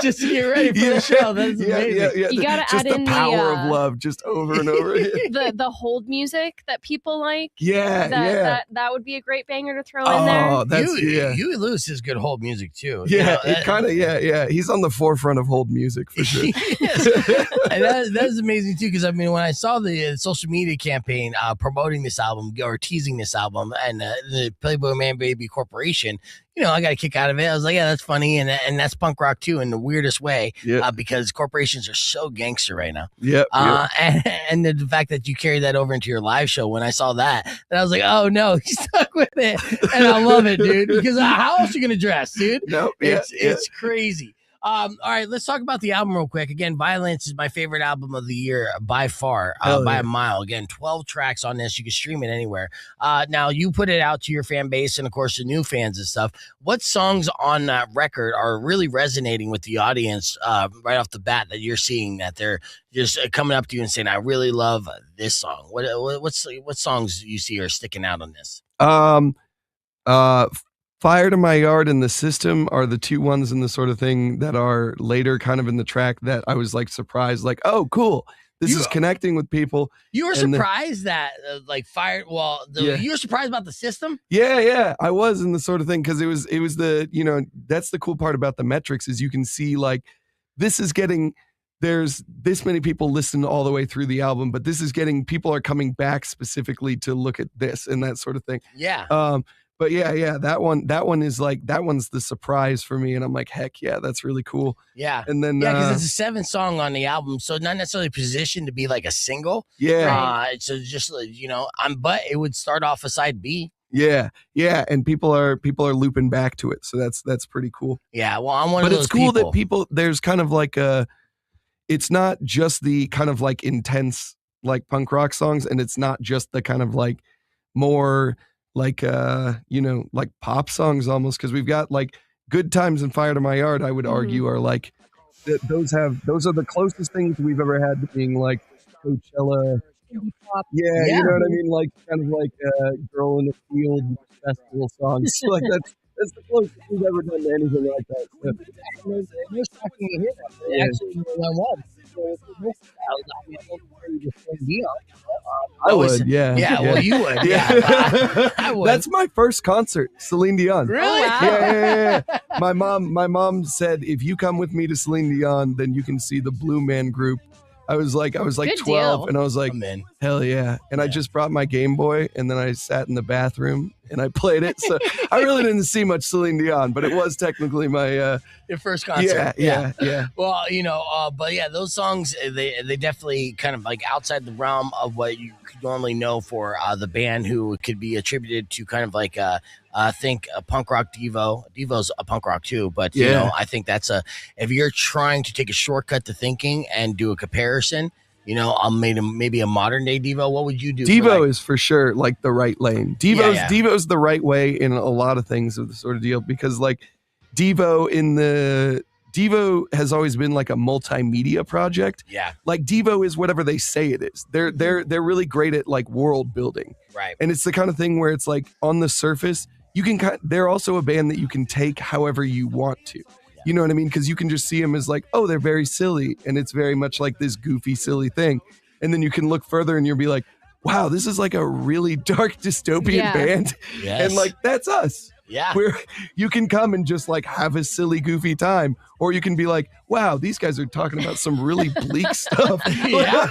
Just to get ready for the show. That's amazing. Yeah. You gotta just add in the power of love just over and over again. the hold music that people like. That would be a great banger to throw in there. Oh, that's Huey Lewis is good hold music too. Yeah, it kind of he's on the forefront of hold music for sure. And that's amazing too, because I mean, when I saw the social media campaign promoting this album or teasing this album and the Playboy Manbaby Corporation, I got a kick out of it. I was like, yeah, that's funny, and that's punk rock too in the weirdest way, because corporations are so gangster right now. And the fact that you carry that over into your live show, when I saw that, and I was like, oh no, he's stuck with it, and I love it, dude. Because how else are you gonna dress, dude? It's crazy. All right, let's talk about the album real quick. Again, Violence is my favorite album of the year by far, by a mile. Again, 12 tracks on this. You can stream it anywhere. Now, you put it out to your fan base and, of course, the new fans and stuff. What songs on that record are really resonating with the audience right off the bat that you're seeing that they're just coming up to you and saying, I really love this song? What songs you see are sticking out on this? Fire to My Yard and The System are the 2 ones in the sort of thing that are later kind of in the track that I was like surprised, like, oh, cool. This is connecting with people. You were surprised that like Fire. Well, you were surprised about The System. Yeah, I was in the sort of thing because it was the that's the cool part about the metrics is you can see like this is getting. There's this many people listen all the way through the album, but this is getting people are coming back specifically to look at this and that sort of thing. Yeah. But that one is like, that one's the surprise for me. And I'm like, heck yeah, that's really cool. Yeah. And then, because it's a 7th song on the album. So not necessarily positioned to be like a single. Yeah. So just, but it would start off a side B. Yeah. And people are looping back to it. So that's pretty cool. Yeah. Well, I'm one of those people. But it's cool that there's kind of like it's not just the kind of like intense, like punk rock songs. And it's not just the kind of like more, like like pop songs almost, because we've got like Good Times and Fire to My Yard, I would argue are like those are the closest things we've ever had to being like Coachella. You know what I mean, like kind of like Girl in the Field festival songs. Like that's the closest we've ever done to anything like that. So, it's shocking to hear that. Actually, I was. I would, yeah. Well, you would, yeah. I would. That's my first concert, Celine Dion. Really? Oh, wow. Yeah. My mom said, if you come with me to Celine Dion, then you can see the Blue Man Group. I was like Good 12, deal. and I was like, hell yeah. And I just brought my Game Boy, and then I sat in the bathroom and I played it. So I really didn't see much Celine Dion, but it was technically my your first concert. Yeah. Well, but yeah, those songs they definitely kind of like outside the realm of what you could normally know for the band, who could be attributed to kind of like think a punk rock Devo. Devo's a punk rock too, but I think that's if you're trying to take a shortcut to thinking and do a comparison, maybe a modern day Devo. What would you do? Devo is for sure like the right lane. Devo's the right way in a lot of things of the sort of deal, because like Devo has always been like a multimedia project. Yeah. Like Devo is whatever they say it is. They're really great at like world building. Right. And it's the kind of thing where it's like on the surface, they're also a band that you can take however you want to. You know what I mean? Because you can just see them as like, oh, they're very silly. And it's very much like this goofy, silly thing. And then you can look further and you'll be like, wow, this is like a really dark dystopian band. Yes. And like, that's us. Yeah. Where you can come and just like have a silly, goofy time. Or you can be like, wow, these guys are talking about some really bleak stuff. Yeah.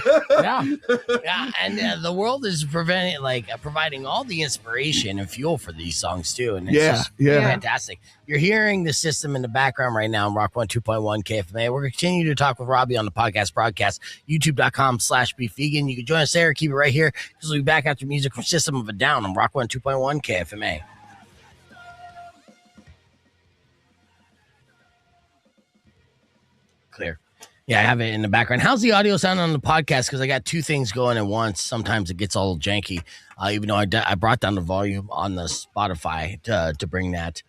And the world is providing all the inspiration and fuel for these songs too. And it's just fantastic. You're hearing the system in the background right now on Rock 102.1 KFMA. We're going to continue to talk with Robbie on the podcast broadcast, youtube.com/beefvegan. You can join us there. Keep it right here because we'll be back after music from System of a Down on Rock 102.1 KFMA. Clear. Yeah, I have it in the background. How's the audio sound on the podcast? Because I got two things going at once. Sometimes it gets all janky, even though I brought down the volume on the Spotify to bring that.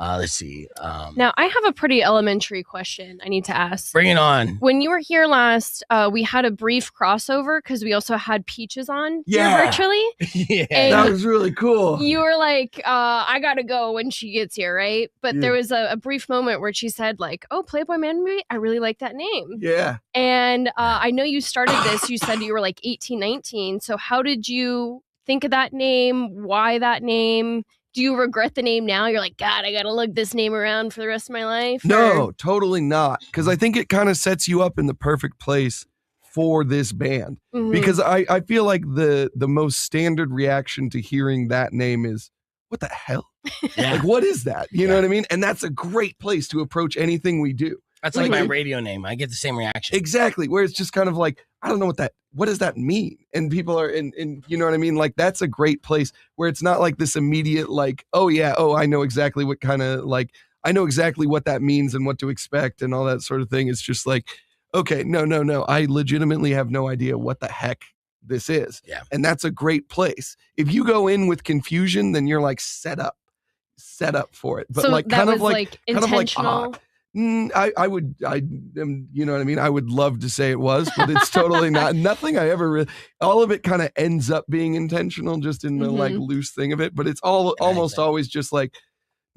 Let's see. Now, I have a pretty elementary question I need to ask. Bring it on. When you were here last, we had a brief crossover because we also had Peaches on here virtually. Yeah, and that was really cool. You were like, I got to go when she gets here, right? But there was a brief moment where she said like, oh, Playboy Manbaby, I really like that name. Yeah. And I know you started this. You said you were like 18, 19. So how did you think of that name? Why that name? Do you regret the name now? You're like, God, I got to lug this name around for the rest of my life? No, totally not. Because I think it kind of sets you up in the perfect place for this band. Mm-hmm. Because I feel like the most standard reaction to hearing that name is, what the hell? Yeah. Like, what is that? You know what I mean? And that's a great place to approach anything we do. That's like my radio name. I get the same reaction. Exactly. Where it's just kind of like, I don't know what does that mean? And people are in, you know what I mean? Like, that's a great place where it's not like this immediate, like, I know exactly what kind of like, I know exactly what that means and what to expect and all that sort of thing. It's just like, okay, no. I legitimately have no idea what the heck this is. Yeah. And that's a great place. If you go in with confusion, then you're like set up for it. But so like, that kind was of like intentional. I would, you know what I mean? I would love to say it was, but it's totally not. Nothing I ever all of it kind of ends up being intentional just in the like loose thing of it. But it's almost always just like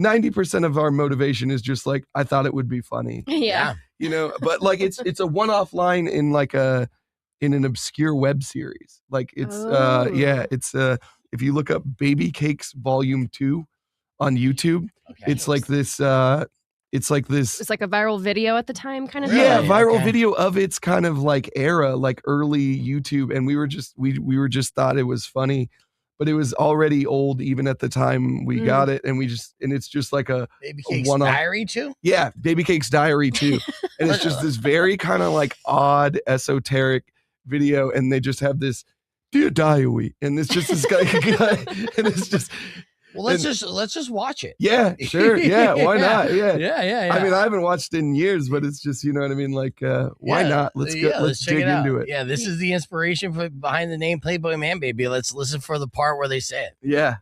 90% of our motivation is just like, I thought it would be funny. Yeah. You know, but like it's a one-off line in like in an obscure web series. Like it's, it's if you look up Baby Cakes Volume 2 on YouTube, it's like this, it's like a viral video at the time kind of thing. Yeah, viral video of its kind of like era, like early YouTube. And we were just thought it was funny, but it was already old even at the time we got it. And it's just like a Baby Cake's Diary too? Yeah, Baby Cake's Diary too. And it's just this very kind of like odd, esoteric video. And they just have this, dear diary. And it's just this guy and it's just... Well, let's just watch it. Yeah, sure. Yeah, why not? Yeah. I mean, I haven't watched it in years, but it's just, you know what I mean? Like, why not? Let's dig into it. Yeah, this is the inspiration behind the name Playboy Manbaby. Let's listen for the part where they say it. Yeah.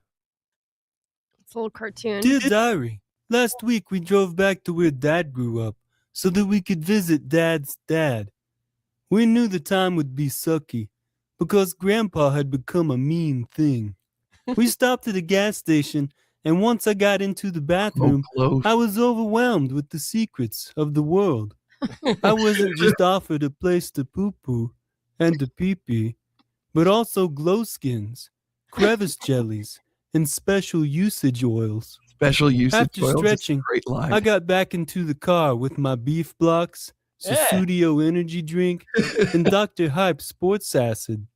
It's a little cartoon. Dear Diary, last week we drove back to where Dad grew up so that we could visit Dad's dad. We knew the time would be sucky because Grandpa had become a mean thing. We stopped at a gas station, and once I got into the bathroom, I was overwhelmed with the secrets of the world. I wasn't just offered a place to poo-poo and to pee-pee, but also glow skins, crevice jellies, and special usage oils. Special usage After oils? stretching, great line. I got back into the car with my beef blocks, Susudio energy drink, and Dr. Hype sports acid.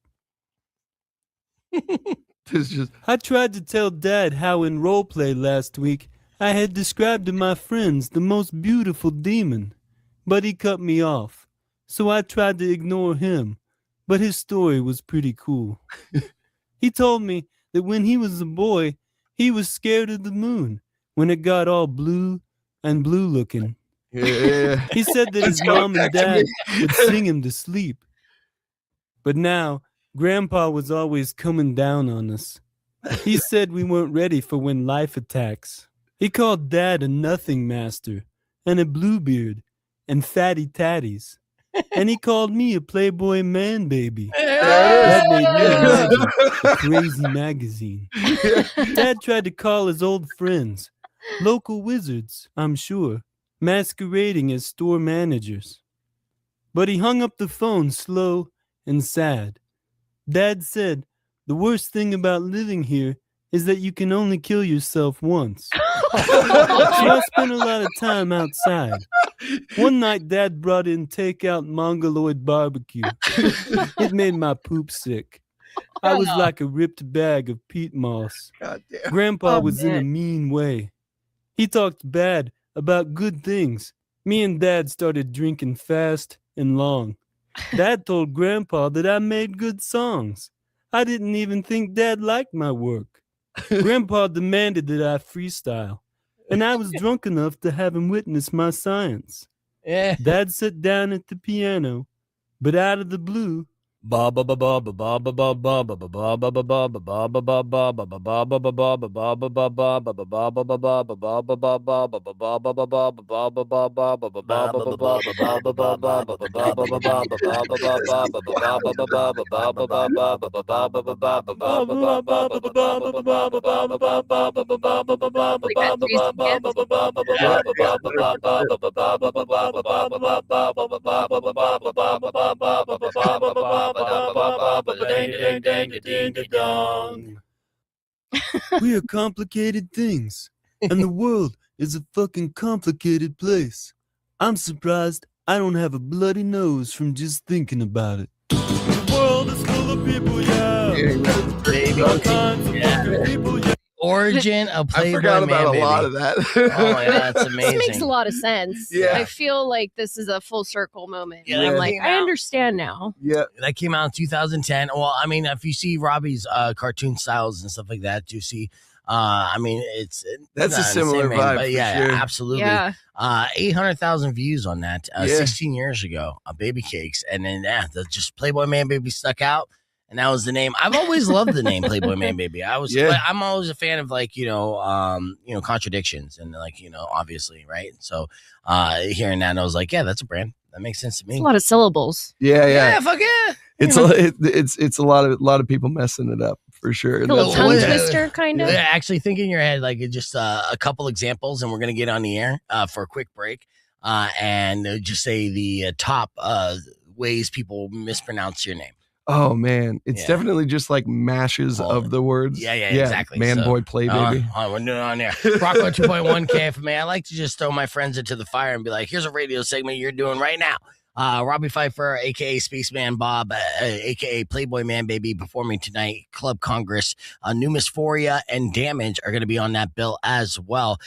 I tried to tell Dad how in roleplay last week I had described to my friends the most beautiful demon, but he cut me off. So I tried to ignore him, but his story was pretty cool. He told me that when he was a boy, he was scared of the moon when it got all blue and blue looking. Yeah. He said that his mom and dad would sing him to sleep. But now, Grandpa was always coming down on us. He said we weren't ready for when life attacks. He called Dad a nothing master, and a bluebeard, and fatty tatties. And he called me a Playboy Manbaby. That made me imagine a crazy magazine. Dad tried to call his old friends, local wizards, I'm sure, masquerading as store managers. But he hung up the phone slow and sad. Dad said, the worst thing about living here is that you can only kill yourself once. So I spent a lot of time outside. One night, Dad brought in takeout mongoloid barbecue. It made my poop sick. I was like a ripped bag of peat moss. Grandpa was in a mean way. He talked bad about good things. Me and Dad started drinking fast and long. Dad told Grandpa that I made good songs. I didn't even think Dad liked my work. Grandpa demanded that I freestyle, and I was drunk enough to have him witness my science. Dad sat down at the piano, but out of the blue, we are complicated things, and the world is a fucking complicated place. I'm surprised I don't have a bloody nose from just thinking about it. The world is full of people, Baby. all kinds of fucking people, Origin of Playboy I forgot about Manbaby. a lot of that. Oh, yeah, that's amazing. This makes a lot of sense. Yeah. I feel like this is a full circle moment. Yeah, I'm that like, came I out. understand now. Yeah. That came out in 2010. Well, I mean, if you see Robbie's cartoon styles and stuff like that, you see, I mean, That's not a the similar same vein, vibe but for yeah, sure. absolutely. Yeah. 800,000 views on that 16 years ago, Baby Cakes. And then, just Playboy Manbaby stuck out. And that was the name. I've always loved the name Playboy Manbaby. I'm always a fan of contradictions and obviously, right? So hearing that, I was like, yeah, that's a brand. That makes sense to me. It's a lot of syllables. Yeah. Fuck yeah. It's a lot of people messing it up for sure. A little That's tongue what- twister, kind of. Yeah, actually think in your head, like just a couple examples, and we're going to get on the air for a quick break and just say the top ways people mispronounce your name. Oh man, it's definitely just like mashes of the words. Yeah, exactly. Man, boy, play, baby. We're doing it on there. Rocco 2.1 KFMA. I like to just throw my friends into the fire and be like, here's a radio segment you're doing right now. Robbie Pfeiffer, a.k.a. Spaceman Bob, a.k.a. Playboy Manbaby, performing tonight. Club Congress, New Newphoria and Damag3 are going to be on that bill as well.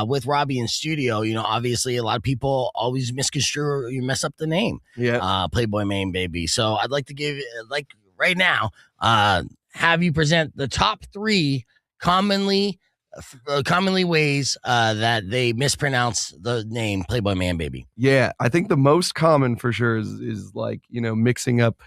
With Robbie in studio, obviously a lot of people always misconstrue, you mess up the name. Yeah. Playboy Manbaby. So I'd like to give, right now, have you present the top 3 commonly ways that they mispronounce the name Playboy Manbaby. Yeah, I think the most common for sure is like, mixing up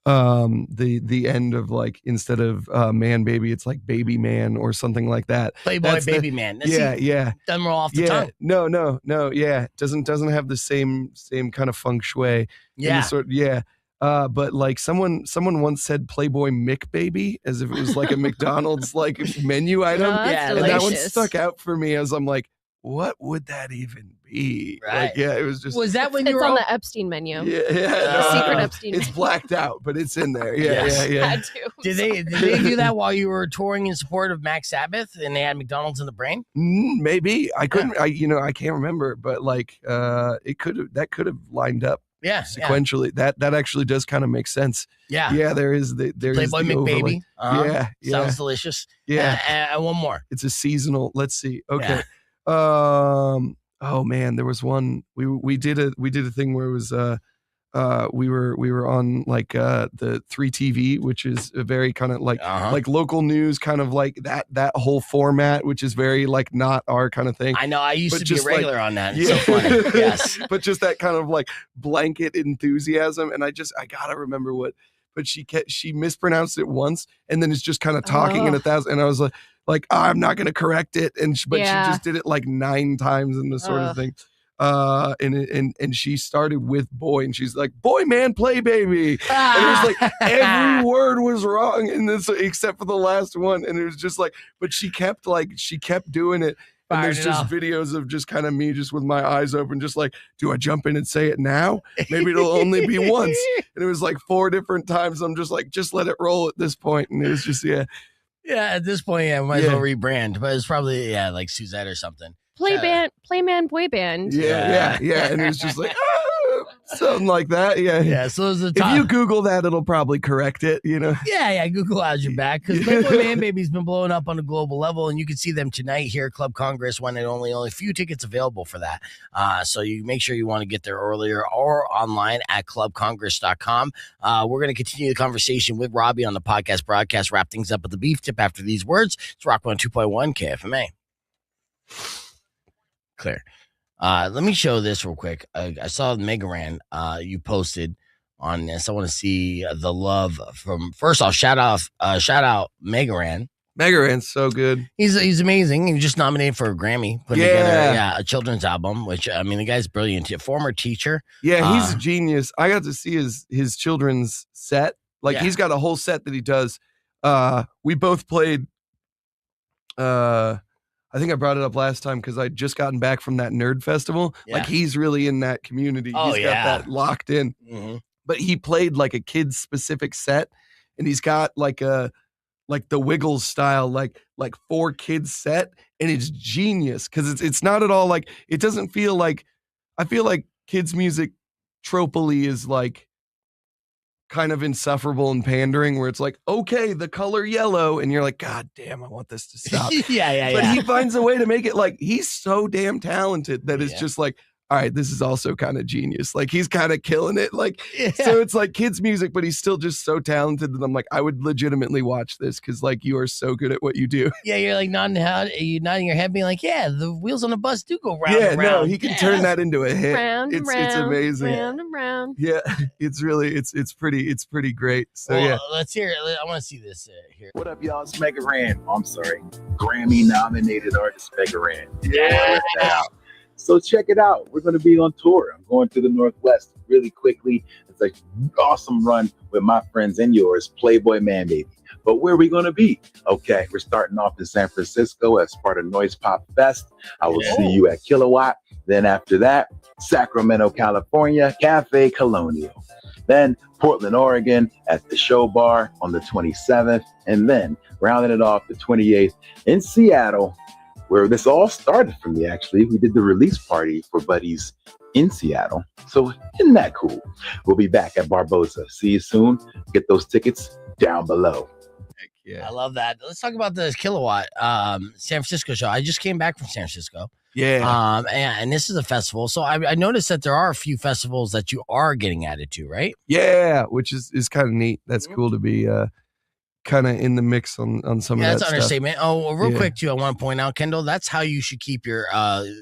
the end of like, instead of man baby, it's like baby man or something like that. Playboy baby man. Yeah. Doesn't roll off the tongue. No. Yeah. Doesn't have the same kind of feng shui. Yeah. But like someone once said Playboy McBaby as if it was like a McDonald's like menu item. That's and that one delicious. stuck out for me as I'm like, what would that even be? Right. Like, it was just. Was that when you It's were on the Epstein menu. Yeah. Secret Epstein It's menu. blacked out, but it's in there. Yes. Yeah. Had to. Did they do that while you were touring in support of Max Sabbath and they had McDonald's in the brain? Maybe I couldn't. I can't remember, but like that could have lined up. Yeah. Sequentially, that actually does kind of make sense. Yeah. There is Playboy the McBaby. Yeah. Sounds delicious. Yeah. And one more. It's a seasonal. Let's see. Okay. Yeah. Oh man, there was one. We did a thing where it was we were on like the 3TV, which is a very kind of like like local news, kind of like that whole format, which is very like not our kind of thing. I know. I used to be a regular on that. It's Yeah. so funny. Yes. But just that kind of like blanket enthusiasm, and I gotta remember what but she mispronounced it once, and then it's just kind of talking in 1,000. And I was like, I'm not going to correct it. But she just did it like 9 times in this sort of thing. And she started with boy, and she's like, boy, man, play baby. And it was like every word was wrong in this except for the last one. And it was just like, but she kept doing it. And there's just videos of just kind of me just with my eyes open, just like, do I jump in and say it now? Maybe it'll only be once. And it was like 4 different times. I'm just like, just let it roll at this point. And it was just, Yeah, at this point, might as well rebrand. But it's probably, like Suzette or something. Playman boy band. Yeah. And it was just like, something like that. Yeah. So if you Google that, it'll probably correct it, Yeah. Google has your back, because Playboy Manbaby's been blowing up on a global level, and you can see them tonight here at Club Congress, when and only a few tickets available for that. So you make sure you want to get there earlier or online at clubcongress.com. We're going to continue the conversation with Robbie on the podcast broadcast, wrap things up with the beef tip after these words. It's Rock 102.1 KFMA. Clear. Let me show this real quick. I saw Megaran you posted on this. I want to see the love from, first off, shout out Megaran. Megaran's so good. He's amazing. He was just nominated for a Grammy, putting together a children's album, which, I mean, the guy's brilliant. Former teacher. Yeah, he's a genius. I got to see his children's set. Like, he's got a whole set that he does. We both played I think I brought it up last time because I'd just gotten back from that nerd festival. Yeah. Like, he's really in that community. He's got that locked in. Mm-hmm. But he played like a kid's specific set, and he's got like the Wiggles style, like 4 kids set, and it's genius because it's not at all like, it doesn't feel like, I feel like kids music tropically is like kind of insufferable and pandering, where it's like, okay, the color yellow, and you're like, God damn, I want this to stop. But he finds a way to make it like, he's so damn talented that it's just like, all right, this is also kind of genius. Like, he's kind of killing it. Like, so it's like kids music, but he's still just so talented that I'm like, I would legitimately watch this because, like, you are so good at what you do. Yeah, you're like nodding your head, being like, yeah, the wheels on the bus do go round and round. Yeah, no, he can turn that into a hit. It's amazing. Round and round. Yeah, it's really, it's pretty great. So let's hear it. I want to see this here. What up, y'all? It's Megaran. I'm sorry, Grammy-nominated artist Megaran. Yeah. So check it out. We're going to be on tour. I'm going to the Northwest really quickly. It's an awesome run with my friends and yours, Playboy Manbaby. But where are we going to be? Okay, we're starting off in San Francisco as part of Noise Pop Fest. I will see you at Kilowatt. Then after that, Sacramento, California, Cafe Colonial. Then Portland, Oregon at the Show Bar on the 27th. And then rounding it off the 28th in Seattle, where this all started from me, actually. We did the release party for Buddies in Seattle. So isn't that cool? We'll be back at Barbosa. See you soon. Get those tickets down below. Heck yeah. I love that. Let's talk about the Kilowatt San Francisco show. I just came back from San Francisco. Yeah. And this is a festival. So I noticed that there are a few festivals that you are getting added to, right? Yeah, which is kind of neat. That's cool to be kind of in the mix on some of that that's stuff. An understatement. Oh, real quick too, I want to point out, Kendall, that's how you should keep your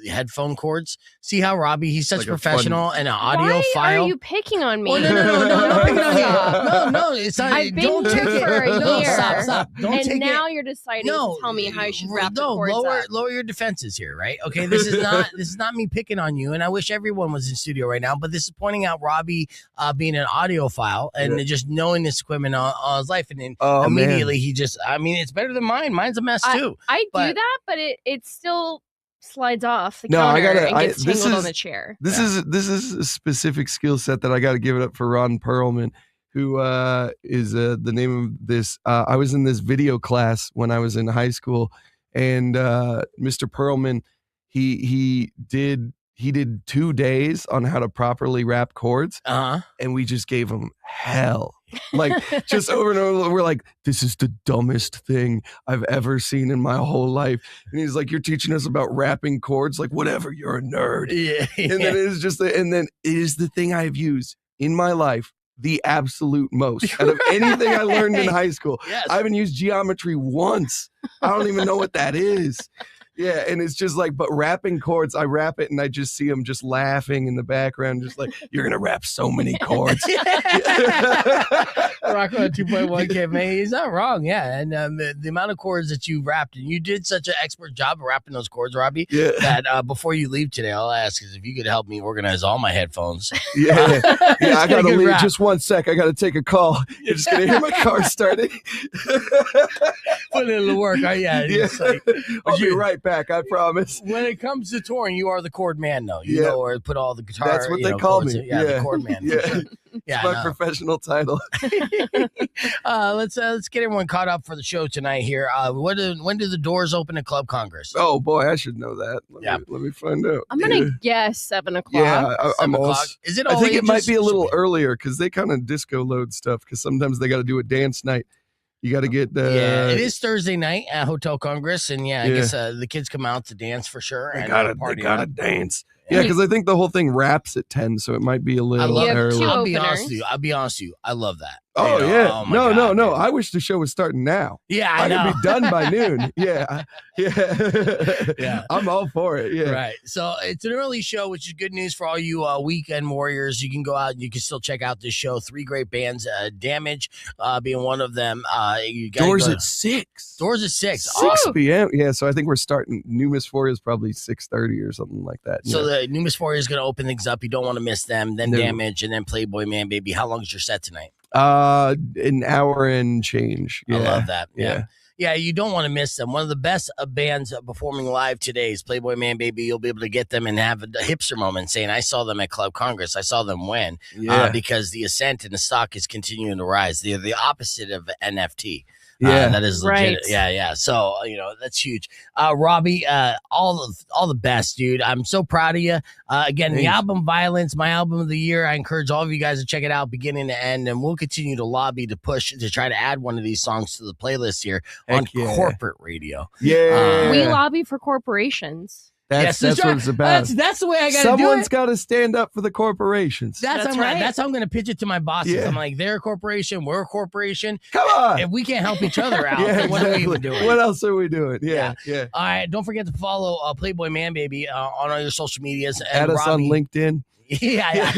headphone cords. See how Robbie, he's such like professional and an audio file. Why are you picking on me? Oh, no, picking on you. No, it's not. I've been here for a year. Stop. Don't and take now it. you're deciding to tell me how I should wrap the cords lower your defenses here, right? Okay, this is not me picking on you, and I wish everyone was in studio right now, but this is pointing out Robbie being an audiophile and just knowing this equipment all his life, and then immediately he just, I mean, it's better than mine. Mine's a mess too. I do that, but it still slides off the counter and gets tangled on the chair. This is a specific skill set that I got to give it up for Ron Perlman, who is the name of this. I was in this video class when I was in high school, and Mr. Perlman, he did 2 days on how to properly wrap cords, and we just gave him hell. Like, just over and over, we're like, this is the dumbest thing I've ever seen in my whole life. And he's like, you're teaching us about wrapping cords? Like, whatever, you're a nerd. Yeah. And then it is the thing I've used in my life the absolute most out of anything I learned in high school. Yes. I haven't used geometry once. I don't even know what that is. Yeah, and it's just like, but rapping chords, I rap it and I just see him just laughing in the background, just like, you're gonna rap so many chords. Rock on 2.1K, man. He's not wrong. Yeah, and the amount of chords that you rapped, and you did such an expert job of rapping those chords, Robbie. Yeah. That before you leave today, I'll ask is if you could help me organize all my headphones. Yeah, I gotta leave. Rap. Just 1 sec. I gotta take a call. You're just gonna hear my car starting. Put in the work. Yeah. Like, I'll be right back. I promise. When it comes to touring, you are the chord man, though. You know, or put all the guitar. That's what they call chords me. Yeah, the chord man. Yeah. Sure. Yeah, it's my professional title. Let's get everyone caught up for the show tonight here. When do the doors open at Club Congress? Oh boy, I should know that. Let me find out. I'm gonna guess 7 o'clock. Yeah, I'm also. Is it? I think it might be a little earlier because they kind of disco load stuff. Because sometimes they got to do a dance night. You got to get. Yeah, it is Thursday night at Hotel Congress, and I guess the kids come out to dance for sure. They gotta dance. Yeah, because I think the whole thing wraps at 10, so it might be a little early. I'll be honest with you. I love that. Oh, yeah. Oh, God, no. dude. I wish the show was starting now. Yeah, I know. could be done by noon. Yeah. I'm all for it. Yeah. Right. So it's an early show, which is good news for all you weekend warriors. You can go out and you can still check out this show. 3 great bands, Damage being one of them. Doors at 6. Doors at 6. 6 p.m. Yeah, so I think we're starting. New Mis Newphoria is probably 6:30 or something like that. So the New Mis Newphoria is going to open things up. You don't want to miss them. Then Damage, and then Playboy Manbaby. How long is your set tonight? An hour and change. Yeah. I love that. Yeah, you don't want to miss them. One of the best bands performing live today is Playboy Manbaby. You'll be able to get them and have a hipster moment saying, I saw them at Club Congress. I saw them when. Because the ascent and the stock is continuing to rise. They're the opposite of NFT. Yeah, that is legit. Right. Yeah. So that's huge. Robbie, all the best, dude. I'm so proud of you. Again, Thanks. The album Violence, my album of the year. I encourage all of you guys to check it out, beginning to end, and we'll continue to lobby to push to try to add one of these songs to the playlist here on corporate radio. Yeah, we lobby for corporations. That's what it's about. That's the way I got to do it. Someone's got to stand up for the corporations. That's how I'm going to pitch it to my bosses. Yeah. I'm like, they're a corporation, we're a corporation. Come on. If we can't help each other out, then what are we even doing? What else are we doing? Yeah. All right, don't forget to follow Playboy Manbaby on all your social medias. And add us Robbie, on LinkedIn. Yeah.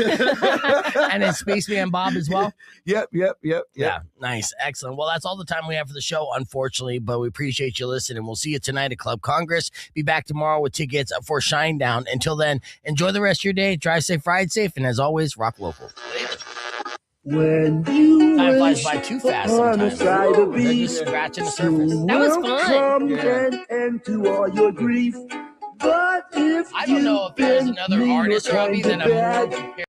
And then Spaceman Bob as well. Yep. Yeah, nice. Excellent. Well, that's all the time we have for the show, unfortunately, but we appreciate you listening. We'll see you tonight at Club Congress. Be back tomorrow with tickets for Shinedown. Until then, enjoy the rest of your day. Drive safe, ride safe, and as always, rock local. When you time flies by too fast sometimes. They're just scratching the surface. That was fun. And to all your grief. But if I don't know if there's another artist, Robbie, that I'm more prepared